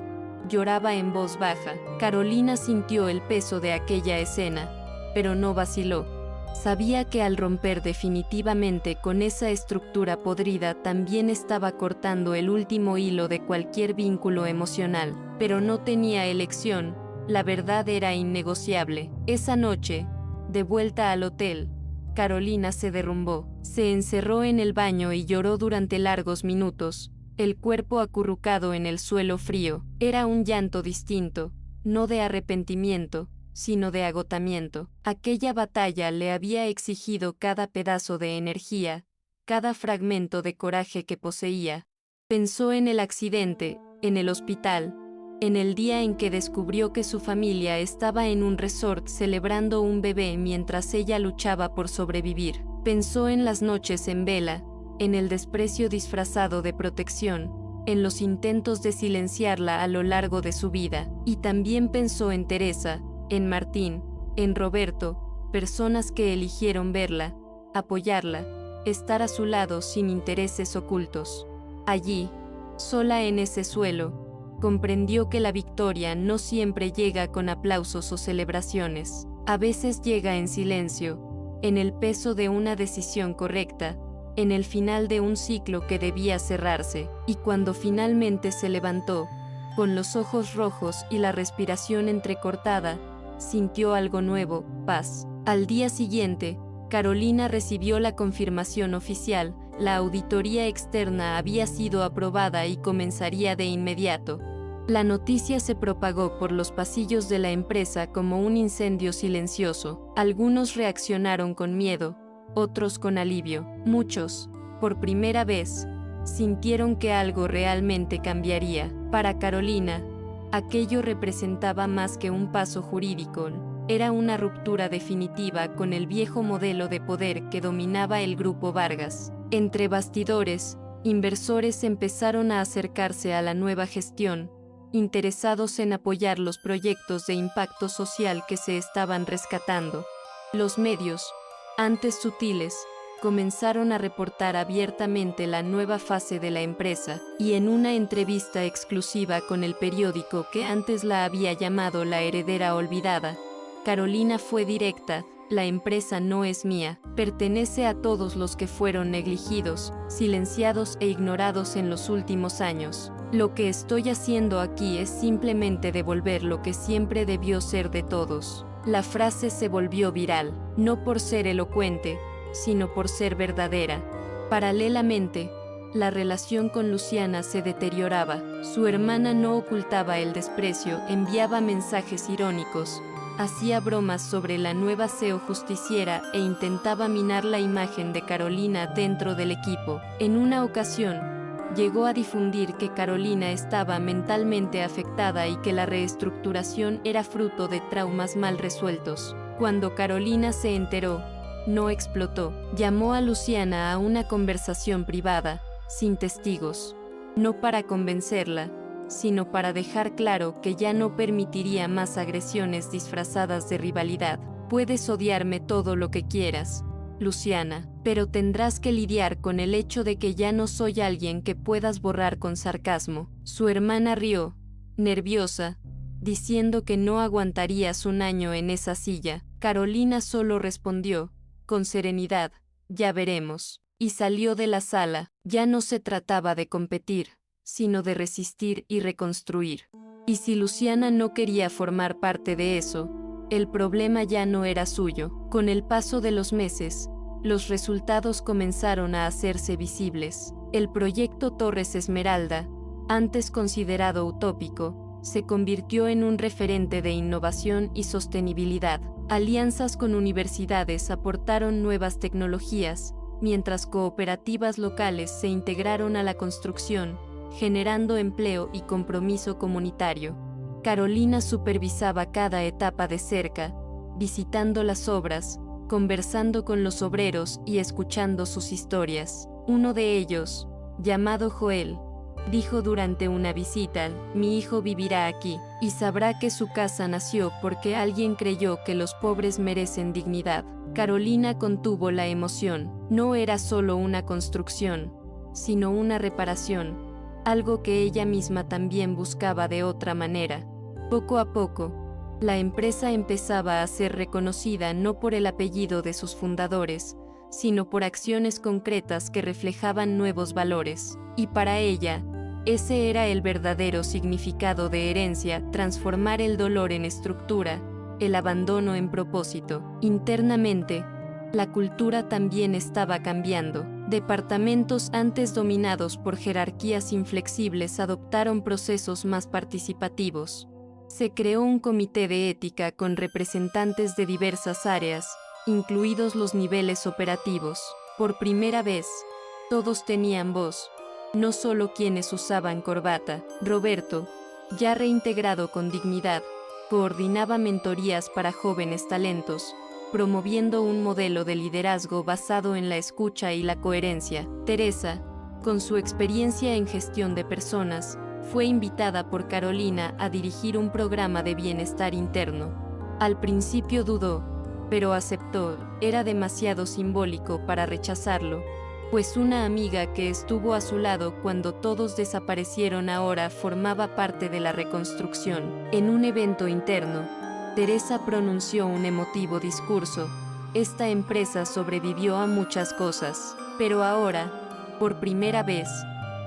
lloraba en voz baja. Carolina sintió el peso de aquella escena, pero no vaciló. Sabía que al romper definitivamente con esa estructura podrida también estaba cortando el último hilo de cualquier vínculo emocional, pero no tenía elección. La verdad era innegociable. Esa noche, de vuelta al hotel, Carolina se derrumbó. Se encerró en el baño y lloró durante largos minutos, el cuerpo acurrucado en el suelo frío. Era un llanto distinto, no de arrepentimiento, sino de agotamiento. Aquella batalla le había exigido cada pedazo de energía, cada fragmento de coraje que poseía. Pensó en el accidente, en el hospital, en el día en que descubrió que su familia estaba en un resort celebrando un bebé mientras ella luchaba por sobrevivir. Pensó en las noches en vela, en el desprecio disfrazado de protección, en los intentos de silenciarla a lo largo de su vida. Y también pensó en Teresa, en Martín, en Roberto, personas que eligieron verla, apoyarla, estar a su lado sin intereses ocultos. Allí, sola en ese suelo, comprendió que la victoria no siempre llega con aplausos o celebraciones. A veces llega en silencio, en el peso de una decisión correcta, en el final de un ciclo que debía cerrarse. Y cuando finalmente se levantó, con los ojos rojos y la respiración entrecortada, sintió algo nuevo: paz. Al día siguiente, Carolina recibió la confirmación oficial: la auditoría externa había sido aprobada y comenzaría de inmediato. La noticia se propagó por los pasillos de la empresa como un incendio silencioso. Algunos reaccionaron con miedo, otros con alivio. Muchos, por primera vez, sintieron que algo realmente cambiaría. Para Carolina, aquello representaba más que un paso jurídico, era una ruptura definitiva con el viejo modelo de poder que dominaba el Grupo Vargas. Entre bastidores, inversores empezaron a acercarse a la nueva gestión, interesados en apoyar los proyectos de impacto social que se estaban rescatando. Los medios, antes sutiles, comenzaron a reportar abiertamente la nueva fase de la empresa, y en una entrevista exclusiva con el periódico que antes la había llamado La Heredera Olvidada, Carolina fue directa: la empresa no es mía, pertenece a todos los que fueron negligidos, silenciados e ignorados en los últimos años. Lo que estoy haciendo aquí es simplemente devolver lo que siempre debió ser de todos. La frase se volvió viral, no por ser elocuente, sino por ser verdadera. Paralelamente, la relación con Luciana se deterioraba. Su hermana no ocultaba el desprecio, enviaba mensajes irónicos, hacía bromas sobre la nueva CEO justiciera e intentaba minar la imagen de Carolina dentro del equipo. En una ocasión, llegó a difundir que Carolina estaba mentalmente afectada y que la reestructuración era fruto de traumas mal resueltos. Cuando Carolina se enteró, no explotó. Llamó a Luciana a una conversación privada, sin testigos, no para convencerla, sino para dejar claro que ya no permitiría más agresiones disfrazadas de rivalidad. Puedes odiarme todo lo que quieras, Luciana, pero tendrás que lidiar con el hecho de que ya no soy alguien que puedas borrar con sarcasmo. Su hermana rió, nerviosa, diciendo que no aguantarías un año en esa silla. Carolina solo respondió, con serenidad: ya veremos, y salió de la sala. Ya no se trataba de competir, sino de resistir y reconstruir. Y si Luciana no quería formar parte de eso, el problema ya no era suyo. Con el paso de los meses, los resultados comenzaron a hacerse visibles. El proyecto Torres Esmeralda, antes considerado utópico, se convirtió en un referente de innovación y sostenibilidad. Alianzas con universidades aportaron nuevas tecnologías, mientras cooperativas locales se integraron a la construcción, generando empleo y compromiso comunitario. Carolina supervisaba cada etapa de cerca, visitando las obras, conversando con los obreros y escuchando sus historias. Uno de ellos, llamado Joel, dijo durante una visita: mi hijo vivirá aquí, y sabrá que su casa nació porque alguien creyó que los pobres merecen dignidad. Carolina contuvo la emoción. No era solo una construcción, sino una reparación, algo que ella misma también buscaba de otra manera. Poco a poco, la empresa empezaba a ser reconocida no por el apellido de sus fundadores, sino por acciones concretas que reflejaban nuevos valores. Y para ella, ese era el verdadero significado de herencia: transformar el dolor en estructura, el abandono en propósito. Internamente, la cultura también estaba cambiando. Departamentos antes dominados por jerarquías inflexibles adoptaron procesos más participativos. Se creó un comité de ética con representantes de diversas áreas, incluidos los niveles operativos. Por primera vez, todos tenían voz, no solo quienes usaban corbata. Roberto, ya reintegrado con dignidad, coordinaba mentorías para jóvenes talentos, promoviendo un modelo de liderazgo basado en la escucha y la coherencia. Teresa, con su experiencia en gestión de personas, fue invitada por Carolina a dirigir un programa de bienestar interno. Al principio dudó, pero aceptó. Era demasiado simbólico para rechazarlo, pues una amiga que estuvo a su lado cuando todos desaparecieron ahora formaba parte de la reconstrucción. En un evento interno, Teresa pronunció un emotivo discurso: esta empresa sobrevivió a muchas cosas, pero ahora, por primera vez,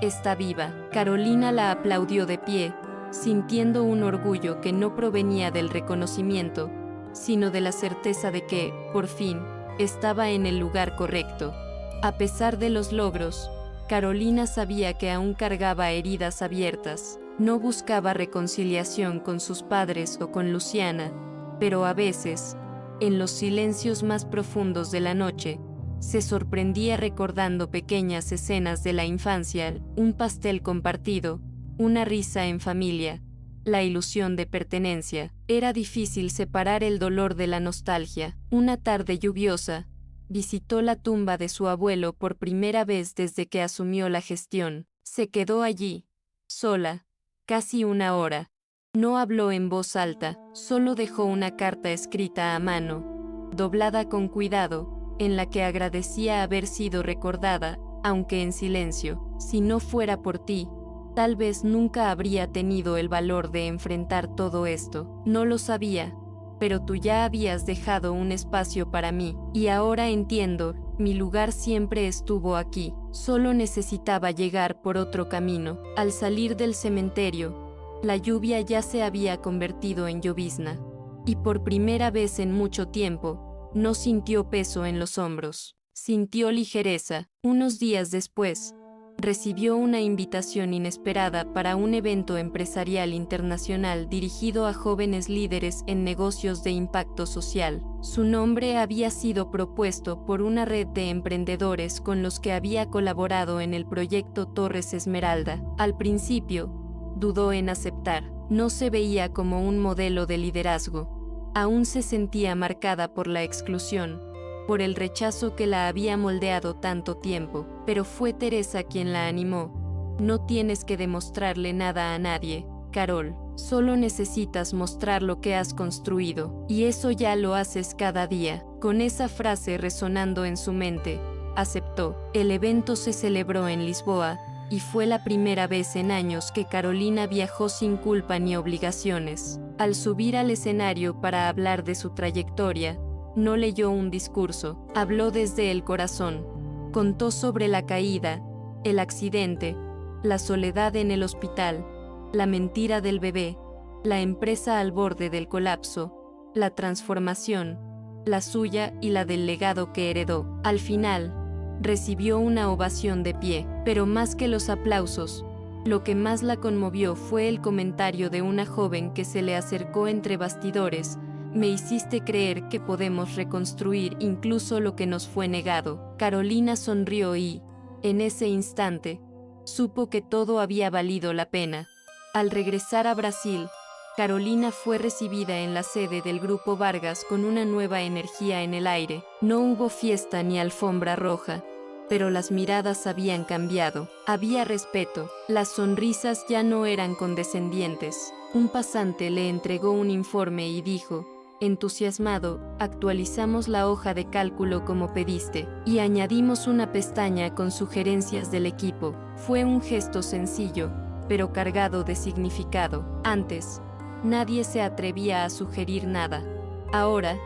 está viva. Carolina la aplaudió de pie, sintiendo un orgullo que no provenía del reconocimiento, sino de la certeza de que, por fin, estaba en el lugar correcto. A pesar de los logros, Carolina sabía que aún cargaba heridas abiertas. No buscaba reconciliación con sus padres o con Luciana, pero a veces, en los silencios más profundos de la noche, se sorprendía recordando pequeñas escenas de la infancia: un pastel compartido, una risa en familia, la ilusión de pertenencia. Era difícil separar el dolor de la nostalgia. Una tarde lluviosa, visitó la tumba de su abuelo por primera vez desde que asumió la gestión. Se quedó allí, sola, casi una hora. No habló en voz alta, solo dejó una carta escrita a mano, doblada con cuidado, en la que agradecía haber sido recordada, aunque en silencio. Si no fuera por ti, tal vez nunca habría tenido el valor de enfrentar todo esto. No lo sabía, pero tú ya habías dejado un espacio para mí, y ahora entiendo, mi lugar siempre estuvo aquí. Solo necesitaba llegar por otro camino. Al salir del cementerio, la lluvia ya se había convertido en llovizna, y por primera vez en mucho tiempo, no sintió peso en los hombros. Sintió ligereza. Unos días después, recibió una invitación inesperada para un evento empresarial internacional dirigido a jóvenes líderes en negocios de impacto social. Su nombre había sido propuesto por una red de emprendedores con los que había colaborado en el proyecto Torres Esmeralda. Al principio, dudó en aceptar. No se veía como un modelo de liderazgo. Aún se sentía marcada por la exclusión, por el rechazo que la había moldeado tanto tiempo, pero fue Teresa quien la animó. No tienes que demostrarle nada a nadie, Carol, solo necesitas mostrar lo que has construido, y eso ya lo haces cada día. Con esa frase resonando en su mente, aceptó. El evento se celebró en Lisboa, y fue la primera vez en años que Carolina viajó sin culpa ni obligaciones. Al subir al escenario para hablar de su trayectoria, no leyó un discurso, habló desde el corazón. Contó sobre la caída, el accidente, la soledad en el hospital, la mentira del bebé, la empresa al borde del colapso, la transformación, la suya y la del legado que heredó. Al final, recibió una ovación de pie, pero más que los aplausos, lo que más la conmovió fue el comentario de una joven que se le acercó entre bastidores. Me hiciste creer que podemos reconstruir incluso lo que nos fue negado. Carolina sonrió y, en ese instante, supo que todo había valido la pena. Al regresar a Brasil, Carolina fue recibida en la sede del Grupo Vargas con una nueva energía en el aire. No hubo fiesta ni alfombra roja, pero las miradas habían cambiado. Había respeto, las sonrisas ya no eran condescendientes. Un pasante le entregó un informe y dijo, entusiasmado, actualizamos la hoja de cálculo como pediste, y añadimos una pestaña con sugerencias del equipo. Fue un gesto sencillo, pero cargado de significado. Antes, nadie se atrevía a sugerir nada. Ahora,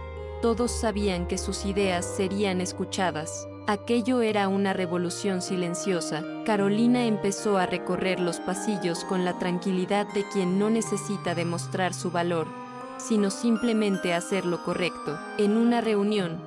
todos sabían que sus ideas serían escuchadas. Aquello era una revolución silenciosa. Carolina empezó a recorrer los pasillos con la tranquilidad de quien no necesita demostrar su valor, sino simplemente hacer lo correcto. En una reunión,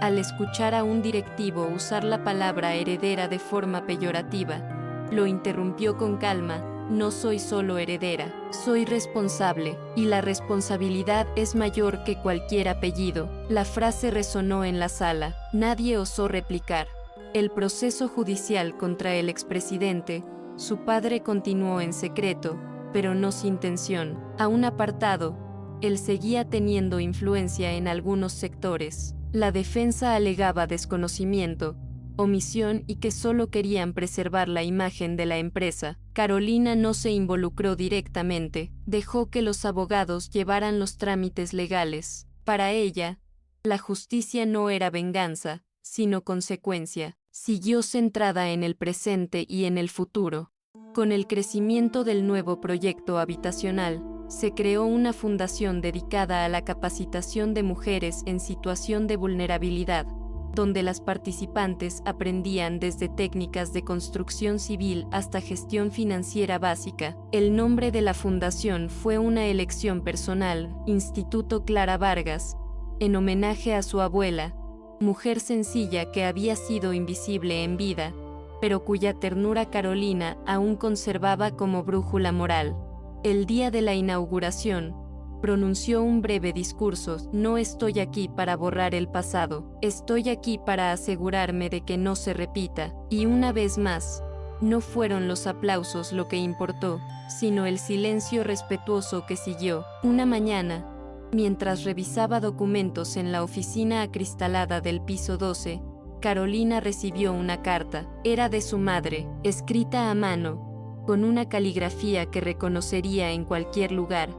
al escuchar a un directivo usar la palabra heredera de forma peyorativa, lo interrumpió con calma. No soy solo heredera, soy responsable, y la responsabilidad es mayor que cualquier apellido. La frase resonó en la sala. Nadie osó replicar. El proceso judicial contra el expresidente, su padre continuó en secreto, pero no sin tensión. Aún apartado, él seguía teniendo influencia en algunos sectores. La defensa alegaba desconocimiento, omisión y que solo querían preservar la imagen de la empresa. Carolina no se involucró directamente, dejó que los abogados llevaran los trámites legales. Para ella, la justicia no era venganza, sino consecuencia. Siguió centrada en el presente y en el futuro. Con el crecimiento del nuevo proyecto habitacional, se creó una fundación dedicada a la capacitación de mujeres en situación de vulnerabilidad, donde las participantes aprendían desde técnicas de construcción civil hasta gestión financiera básica. El nombre de la fundación fue una elección personal, Instituto Clara Vargas, en homenaje a su abuela, mujer sencilla que había sido invisible en vida, pero cuya ternura Carolina aún conservaba como brújula moral. El día de la inauguración, pronunció un breve discurso. No estoy aquí para borrar el pasado, estoy aquí para asegurarme de que no se repita. Y una vez más, no fueron los aplausos lo que importó, sino el silencio respetuoso que siguió. Una mañana, mientras revisaba documentos en la oficina acristalada del piso 12, Carolina recibió una carta. Era de su madre, escrita a mano, con una caligrafía que reconocería en cualquier lugar.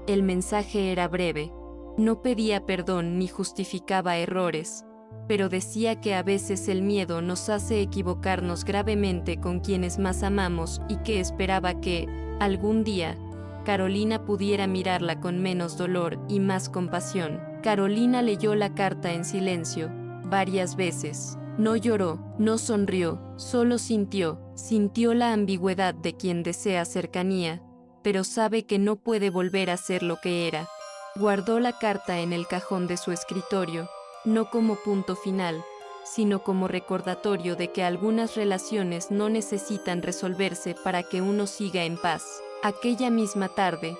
El mensaje era breve. No pedía perdón ni justificaba errores. pero decía que a veces el miedo nos hace equivocarnos gravemente con quienes más amamos y que esperaba que, algún día, Carolina pudiera mirarla con menos dolor y más compasión. Carolina leyó la carta en silencio, varias veces. No lloró, no sonrió, solo sintió la ambigüedad de quien desea cercanía, pero sabe que no puede volver a ser lo que era. Guardó la carta en el cajón de su escritorio, no como punto final, sino como recordatorio de que algunas relaciones no necesitan resolverse para que uno siga en paz. Aquella misma tarde,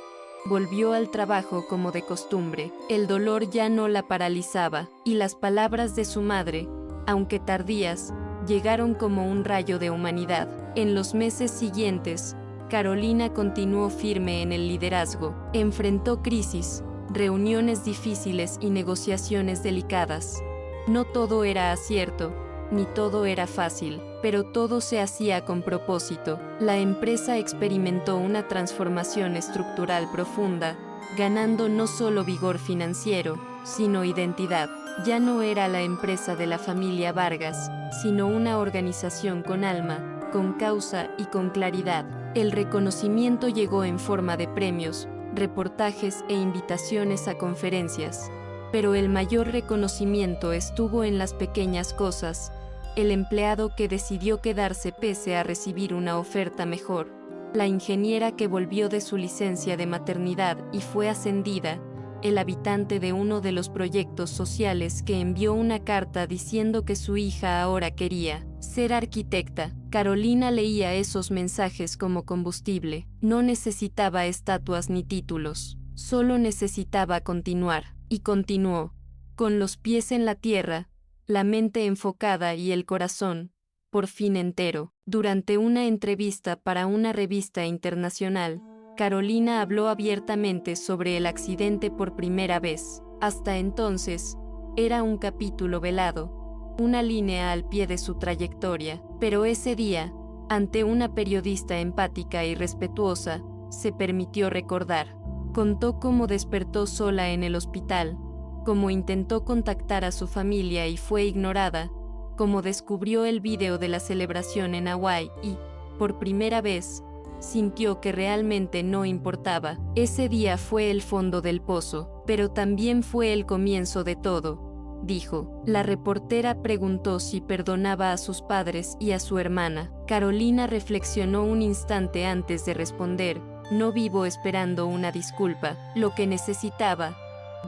volvió al trabajo como de costumbre. El dolor ya no la paralizaba, y las palabras de su madre, aunque tardías, llegaron como un rayo de humanidad. En los meses siguientes, Carolina continuó firme en el liderazgo. Enfrentó crisis, reuniones difíciles y negociaciones delicadas. No todo era acierto, ni todo era fácil, pero todo se hacía con propósito. La empresa experimentó una transformación estructural profunda, ganando no solo vigor financiero, sino identidad. Ya no era la empresa de la familia Vargas, sino una organización con alma, con causa y con claridad. El reconocimiento llegó en forma de premios, reportajes e invitaciones a conferencias. Pero el mayor reconocimiento estuvo en las pequeñas cosas: el empleado que decidió quedarse pese a recibir una oferta mejor, la ingeniera que volvió de su licencia de maternidad y fue ascendida, el habitante de uno de los proyectos sociales que envió una carta diciendo que su hija ahora quería ser arquitecta. Carolina leía esos mensajes como combustible. No necesitaba estatuas ni títulos, solo necesitaba continuar. Y continuó, con los pies en la tierra, la mente enfocada y el corazón, por fin entero. Durante una entrevista para una revista internacional, Carolina habló abiertamente sobre el accidente por primera vez. Hasta entonces, era un capítulo velado, una línea al pie de su trayectoria. Pero ese día, ante una periodista empática y respetuosa, se permitió recordar. Contó cómo despertó sola en el hospital, cómo intentó contactar a su familia y fue ignorada, cómo descubrió el video de la celebración en Hawái y, por primera vez, sintió que realmente no importaba. Ese día fue el fondo del pozo, pero también fue el comienzo de todo, dijo. La reportera preguntó si perdonaba a sus padres y a su hermana. Carolina reflexionó un instante antes de responder: no vivo esperando una disculpa. Lo que necesitaba,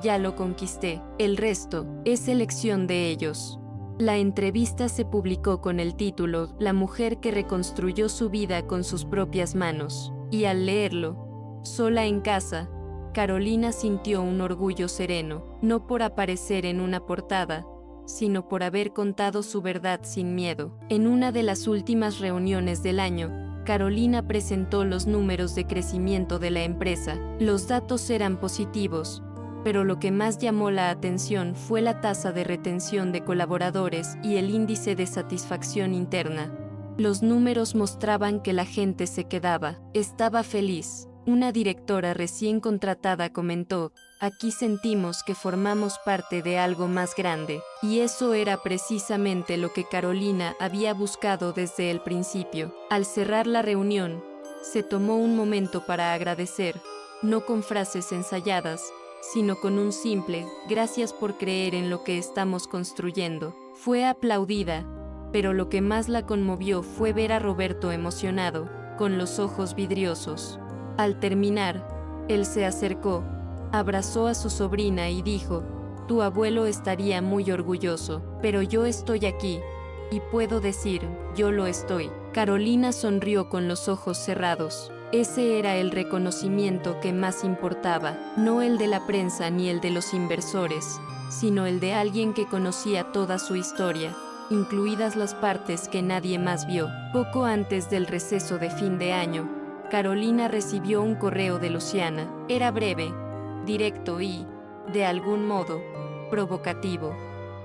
ya lo conquisté. El resto es elección de ellos. La entrevista se publicó con el título La mujer que reconstruyó su vida con sus propias manos. Y al leerlo, sola en casa, Carolina sintió un orgullo sereno, no por aparecer en una portada, sino por haber contado su verdad sin miedo. En una de las últimas reuniones del año, Carolina presentó los números de crecimiento de la empresa. Los datos eran positivos, pero lo que más llamó la atención fue la tasa de retención de colaboradores y el índice de satisfacción interna. Los números mostraban que la gente se quedaba, estaba feliz. Una directora recién contratada comentó: aquí sentimos que formamos parte de algo más grande. Y eso era precisamente lo que Carolina había buscado desde el principio. Al cerrar la reunión, se tomó un momento para agradecer, no con frases ensayadas, sino con un simple «gracias por creer en lo que estamos construyendo». Fue aplaudida, pero lo que más la conmovió fue ver a Roberto emocionado, con los ojos vidriosos. Al terminar, él se acercó, abrazó a su sobrina y dijo: «Tu abuelo estaría muy orgulloso, pero yo estoy aquí, y puedo decir, yo lo estoy». Carolina sonrió con los ojos cerrados. Ese era el reconocimiento que más importaba, no el de la prensa ni el de los inversores, sino el de alguien que conocía toda su historia, incluidas las partes que nadie más vio. Poco antes del receso de fin de año, Carolina recibió un correo de Luciana. Era breve, directo y, de algún modo, provocativo.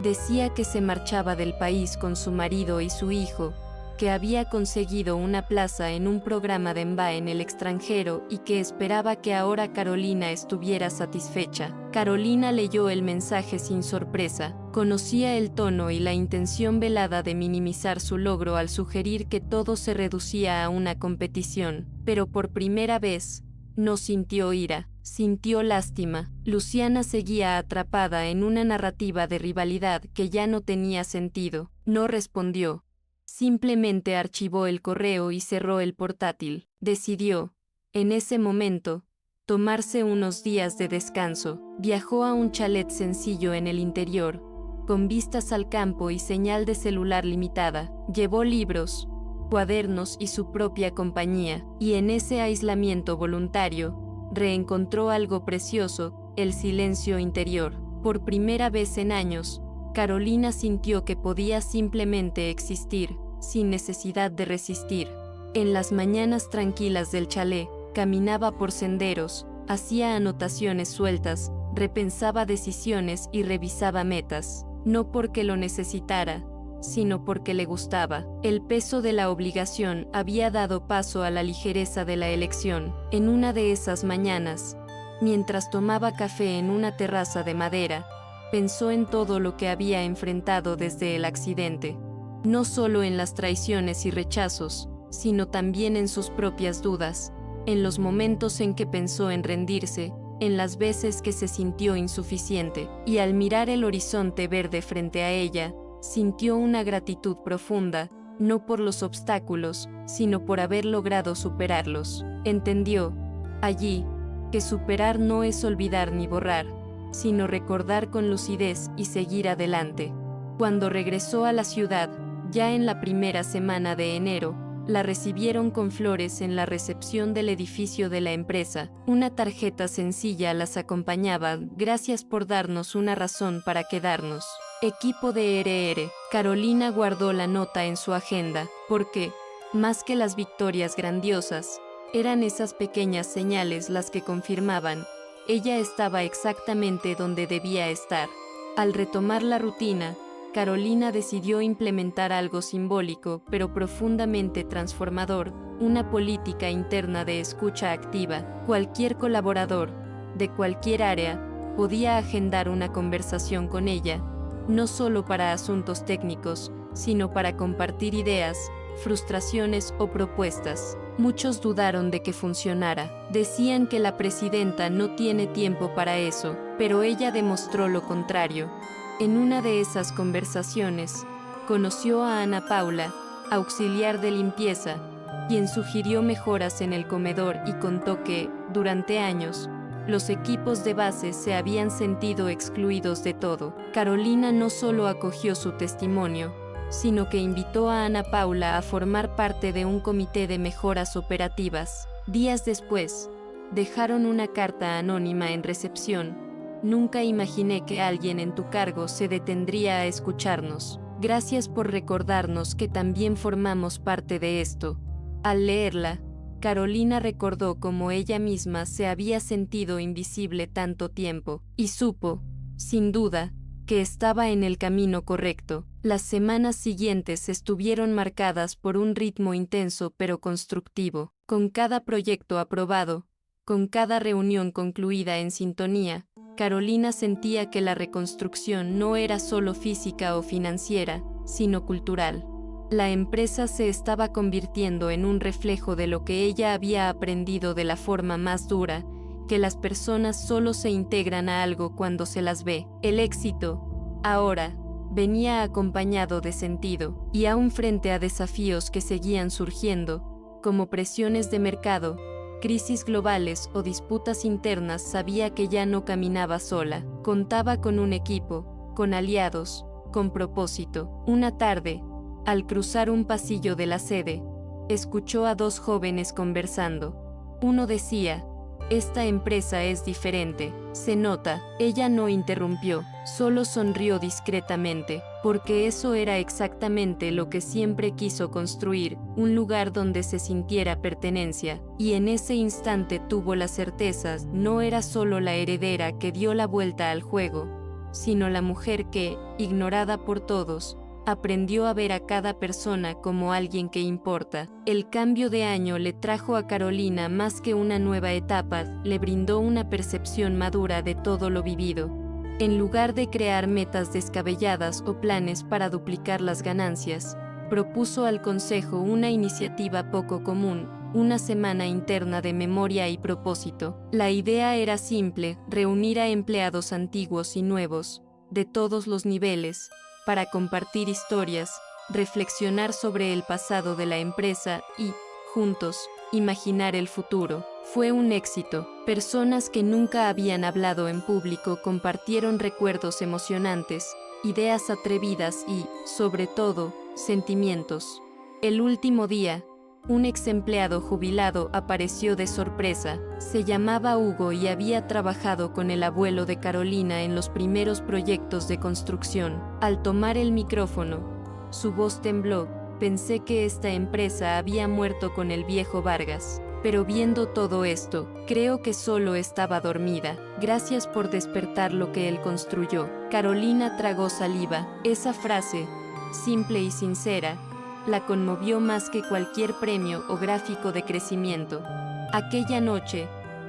Decía que se marchaba del país con su marido y su hijo, que había conseguido una plaza en un programa de MBA en el extranjero y que esperaba que ahora Carolina estuviera satisfecha. Carolina leyó el mensaje sin sorpresa. Conocía el tono y la intención velada de minimizar su logro al sugerir que todo se reducía a una competición, pero por primera vez, no sintió ira, sintió lástima. Luciana seguía atrapada en una narrativa de rivalidad que ya no tenía sentido. No respondió. Simplemente archivó el correo y cerró el portátil. Decidió, en ese momento, tomarse unos días de descanso. Viajó a un chalet sencillo en el interior, con vistas al campo y señal de celular limitada. Llevó libros, cuadernos y su propia compañía, y en ese aislamiento voluntario, reencontró algo precioso, el silencio interior. Por primera vez en años, Carolina sintió que podía simplemente existir, sin necesidad de resistir. En las mañanas tranquilas del chalet, caminaba por senderos, hacía anotaciones sueltas, repensaba decisiones y revisaba metas, no porque lo necesitara, sino porque le gustaba. El peso de la obligación había dado paso a la ligereza de la elección. En una de esas mañanas, mientras tomaba café en una terraza de madera, pensó en todo lo que había enfrentado desde el accidente. No solo en las traiciones y rechazos, sino también en sus propias dudas, en los momentos en que pensó en rendirse, en las veces que se sintió insuficiente, y al mirar el horizonte verde frente a ella, sintió una gratitud profunda, no por los obstáculos, sino por haber logrado superarlos. Entendió, allí, que superar no es olvidar ni borrar, sino recordar con lucidez y seguir adelante. Cuando regresó a la ciudad, ya en la primera semana de enero, la recibieron con flores en la recepción del edificio de la empresa. Una tarjeta sencilla las acompañaba. Gracias por darnos una razón para quedarnos. Equipo de RR. Carolina guardó la nota en su agenda, porque, más que las victorias grandiosas, eran esas pequeñas señales las que confirmaban, ella estaba exactamente donde debía estar. Al retomar la rutina, Carolina decidió implementar algo simbólico pero profundamente transformador, una política interna de escucha activa. Cualquier colaborador, de cualquier área, podía agendar una conversación con ella, no solo para asuntos técnicos, sino para compartir ideas, frustraciones o propuestas. Muchos dudaron de que funcionara. Decían que la presidenta no tiene tiempo para eso, pero ella demostró lo contrario. En una de esas conversaciones, conoció a Ana Paula, auxiliar de limpieza, quien sugirió mejoras en el comedor y contó que, durante años, los equipos de base se habían sentido excluidos de todo. Carolina no solo acogió su testimonio, sino que invitó a Ana Paula a formar parte de un comité de mejoras operativas. Días después, dejaron una carta anónima en recepción. Nunca imaginé que alguien en tu cargo se detendría a escucharnos. Gracias por recordarnos que también formamos parte de esto. Al leerla, Carolina recordó cómo ella misma se había sentido invisible tanto tiempo, y supo, sin duda, que estaba en el camino correcto. Las semanas siguientes estuvieron marcadas por un ritmo intenso pero constructivo. Con cada proyecto aprobado, con cada reunión concluida en sintonía, Carolina sentía que la reconstrucción no era solo física o financiera, sino cultural. La empresa se estaba convirtiendo en un reflejo de lo que ella había aprendido de la forma más dura, que las personas solo se integran a algo cuando se las ve. El éxito, ahora, venía acompañado de sentido, y aún frente a desafíos que seguían surgiendo, como presiones de mercado, crisis globales o disputas internas, sabía que ya no caminaba sola. Contaba con un equipo, con aliados, con propósito. Una tarde, al cruzar un pasillo de la sede, escuchó a dos jóvenes conversando. Uno decía, esta empresa es diferente, se nota. Ella no interrumpió, solo sonrió discretamente, porque eso era exactamente lo que siempre quiso construir, un lugar donde se sintiera pertenencia, y en ese instante tuvo la certeza, no era solo la heredera que dio la vuelta al juego, sino la mujer que, ignorada por todos, aprendió a ver a cada persona como alguien que importa. El cambio de año le trajo a Carolina más que una nueva etapa, le brindó una percepción madura de todo lo vivido. En lugar de crear metas descabelladas o planes para duplicar las ganancias, propuso al Consejo una iniciativa poco común, una semana interna de memoria y propósito. La idea era simple: reunir a empleados antiguos y nuevos, de todos los niveles, para compartir historias, reflexionar sobre el pasado de la empresa y, juntos, imaginar el futuro. Fue un éxito. Personas que nunca habían hablado en público compartieron recuerdos emocionantes, ideas atrevidas y, sobre todo, sentimientos. El último día, un ex empleado jubilado apareció de sorpresa. Se llamaba Hugo y había trabajado con el abuelo de Carolina en los primeros proyectos de construcción. Al tomar el micrófono, su voz tembló. Pensé que esta empresa había muerto con el viejo Vargas. Pero viendo todo esto, creo que solo estaba dormida. Gracias por despertar lo que él construyó. Carolina tragó saliva. Esa frase, simple y sincera, la conmovió más que cualquier premio o gráfico de crecimiento. Aquella noche,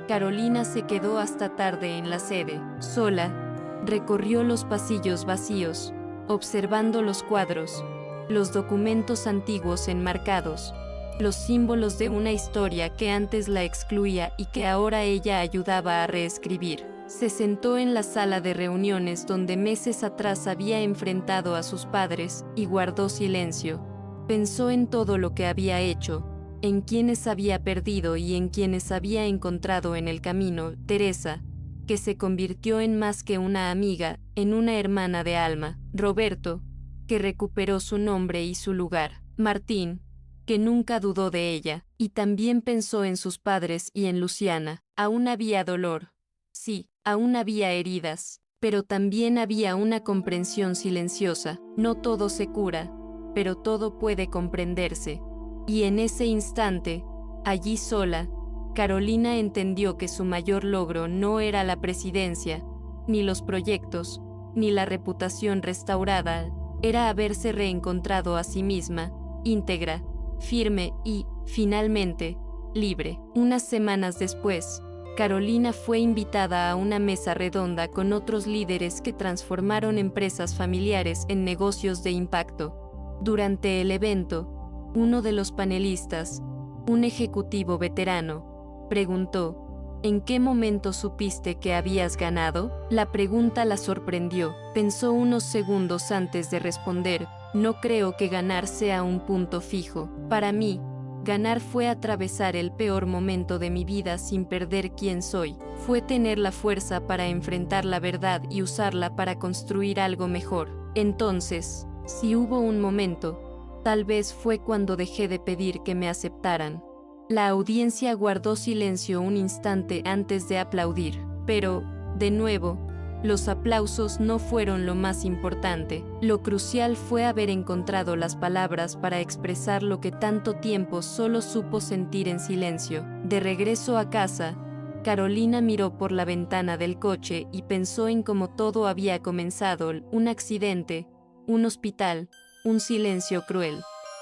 Carolina se quedó hasta tarde en la sede. Sola, recorrió los pasillos vacíos, observando los cuadros, los documentos antiguos enmarcados, los símbolos de una historia que antes la excluía y que ahora ella ayudaba a reescribir. Se sentó en la sala de reuniones donde meses atrás había enfrentado a sus padres y guardó silencio. Pensó en todo lo que había hecho, en quienes había perdido y en quienes había encontrado en el camino. Teresa, que se convirtió en más que una amiga, en una hermana de alma. Roberto, que recuperó su nombre y su lugar. Martín, que nunca dudó de ella, y también pensó en sus padres y en Luciana. Aún había dolor. Sí, aún había heridas, pero también había una comprensión silenciosa. No todo se cura, pero todo puede comprenderse. Y en ese instante, allí sola, Carolina entendió que su mayor logro no era la presidencia, ni los proyectos, ni la reputación restaurada, era haberse reencontrado a sí misma, íntegra, firme y, finalmente, libre. Unas semanas después, Carolina fue invitada a una mesa redonda con otros líderes que transformaron empresas familiares en negocios de impacto. Durante el evento, uno de los panelistas, un ejecutivo veterano, preguntó: ¿en qué momento supiste que habías ganado? La pregunta la sorprendió. Pensó unos segundos antes de responder: no creo que ganar sea un punto fijo. Para mí, ganar fue atravesar el peor momento de mi vida sin perder quién soy. Fue tener la fuerza para enfrentar la verdad y usarla para construir algo mejor. Entonces, si hubo un momento, tal vez fue cuando dejé de pedir que me aceptaran. La audiencia guardó silencio un instante antes de aplaudir, pero, de nuevo, los aplausos no fueron lo más importante. Lo crucial fue haber encontrado las palabras para expresar lo que tanto tiempo solo supo sentir en silencio. De regreso a casa, Carolina miró por la ventana del coche y pensó en cómo todo había comenzado: un accidente, un hospital, un silencio cruel.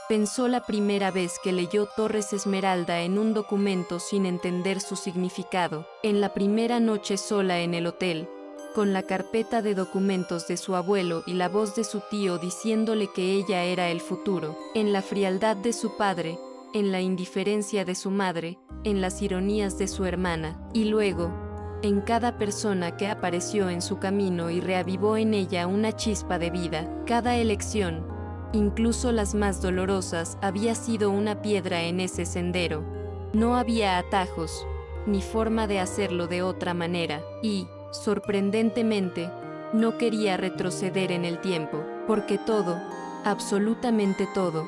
Pensó la primera vez que leyó Torres Esmeralda en un documento sin entender su significado. En la primera noche sola en el hotel, con la carpeta de documentos de su abuelo y la voz de su tío diciéndole que ella era el futuro. En la frialdad de su padre, en la indiferencia de su madre, en las ironías de su hermana. Y luego, en cada persona que apareció en su camino y reavivó en ella una chispa de vida. Cada elección, incluso las más dolorosas, había sido una piedra en ese sendero. No había atajos, ni forma de hacerlo de otra manera. Y, sorprendentemente, no quería retroceder en el tiempo, porque todo, absolutamente todo,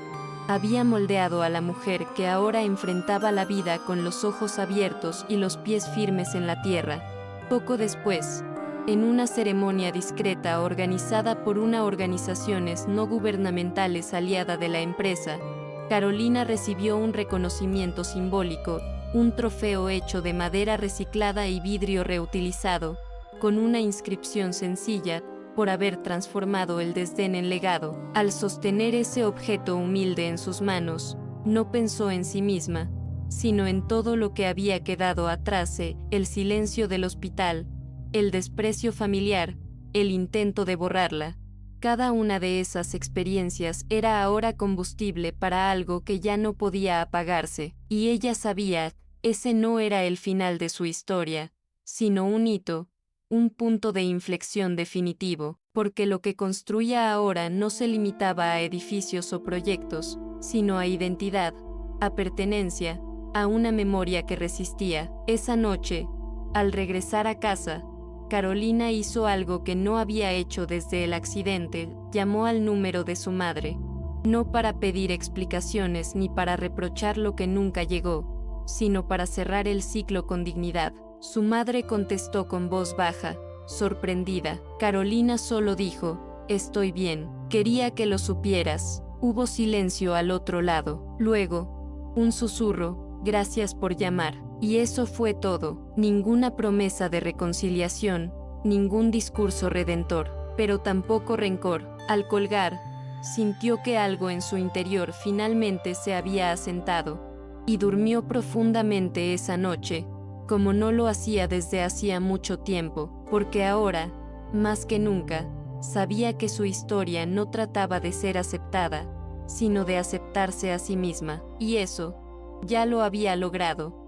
había moldeado a la mujer que ahora enfrentaba la vida con los ojos abiertos y los pies firmes en la tierra. Poco después, en una ceremonia discreta organizada por una organización no gubernamentales aliada de la empresa, Carolina recibió un reconocimiento simbólico, un trofeo hecho de madera reciclada y vidrio reutilizado, con una inscripción sencilla: por haber transformado el desdén en legado. Al sostener ese objeto humilde en sus manos, no pensó en sí misma, sino en todo lo que había quedado atrás, el silencio del hospital, el desprecio familiar, el intento de borrarla. Cada una de esas experiencias era ahora combustible para algo que ya no podía apagarse, y ella sabía, ese no era el final de su historia, sino un hito, un punto de inflexión definitivo, porque lo que construía ahora no se limitaba a edificios o proyectos, sino a identidad, a pertenencia, a una memoria que resistía. Esa noche, al regresar a casa, Carolina hizo algo que no había hecho desde el accidente, llamó al número de su madre. No para pedir explicaciones ni para reprochar lo que nunca llegó, sino para cerrar el ciclo con dignidad. Su madre contestó con voz baja, sorprendida. Carolina solo dijo, «Estoy bien, quería que lo supieras». Hubo silencio al otro lado. Luego, un susurro, «Gracias por llamar». Y eso fue todo. Ninguna promesa de reconciliación, ningún discurso redentor, pero tampoco rencor. Al colgar, sintió que algo en su interior finalmente se había asentado, y durmió profundamente esa noche, como no lo hacía desde hacía mucho tiempo, porque ahora, más que nunca, sabía que su historia no trataba de ser aceptada, sino de aceptarse a sí misma, y eso, ya lo había logrado.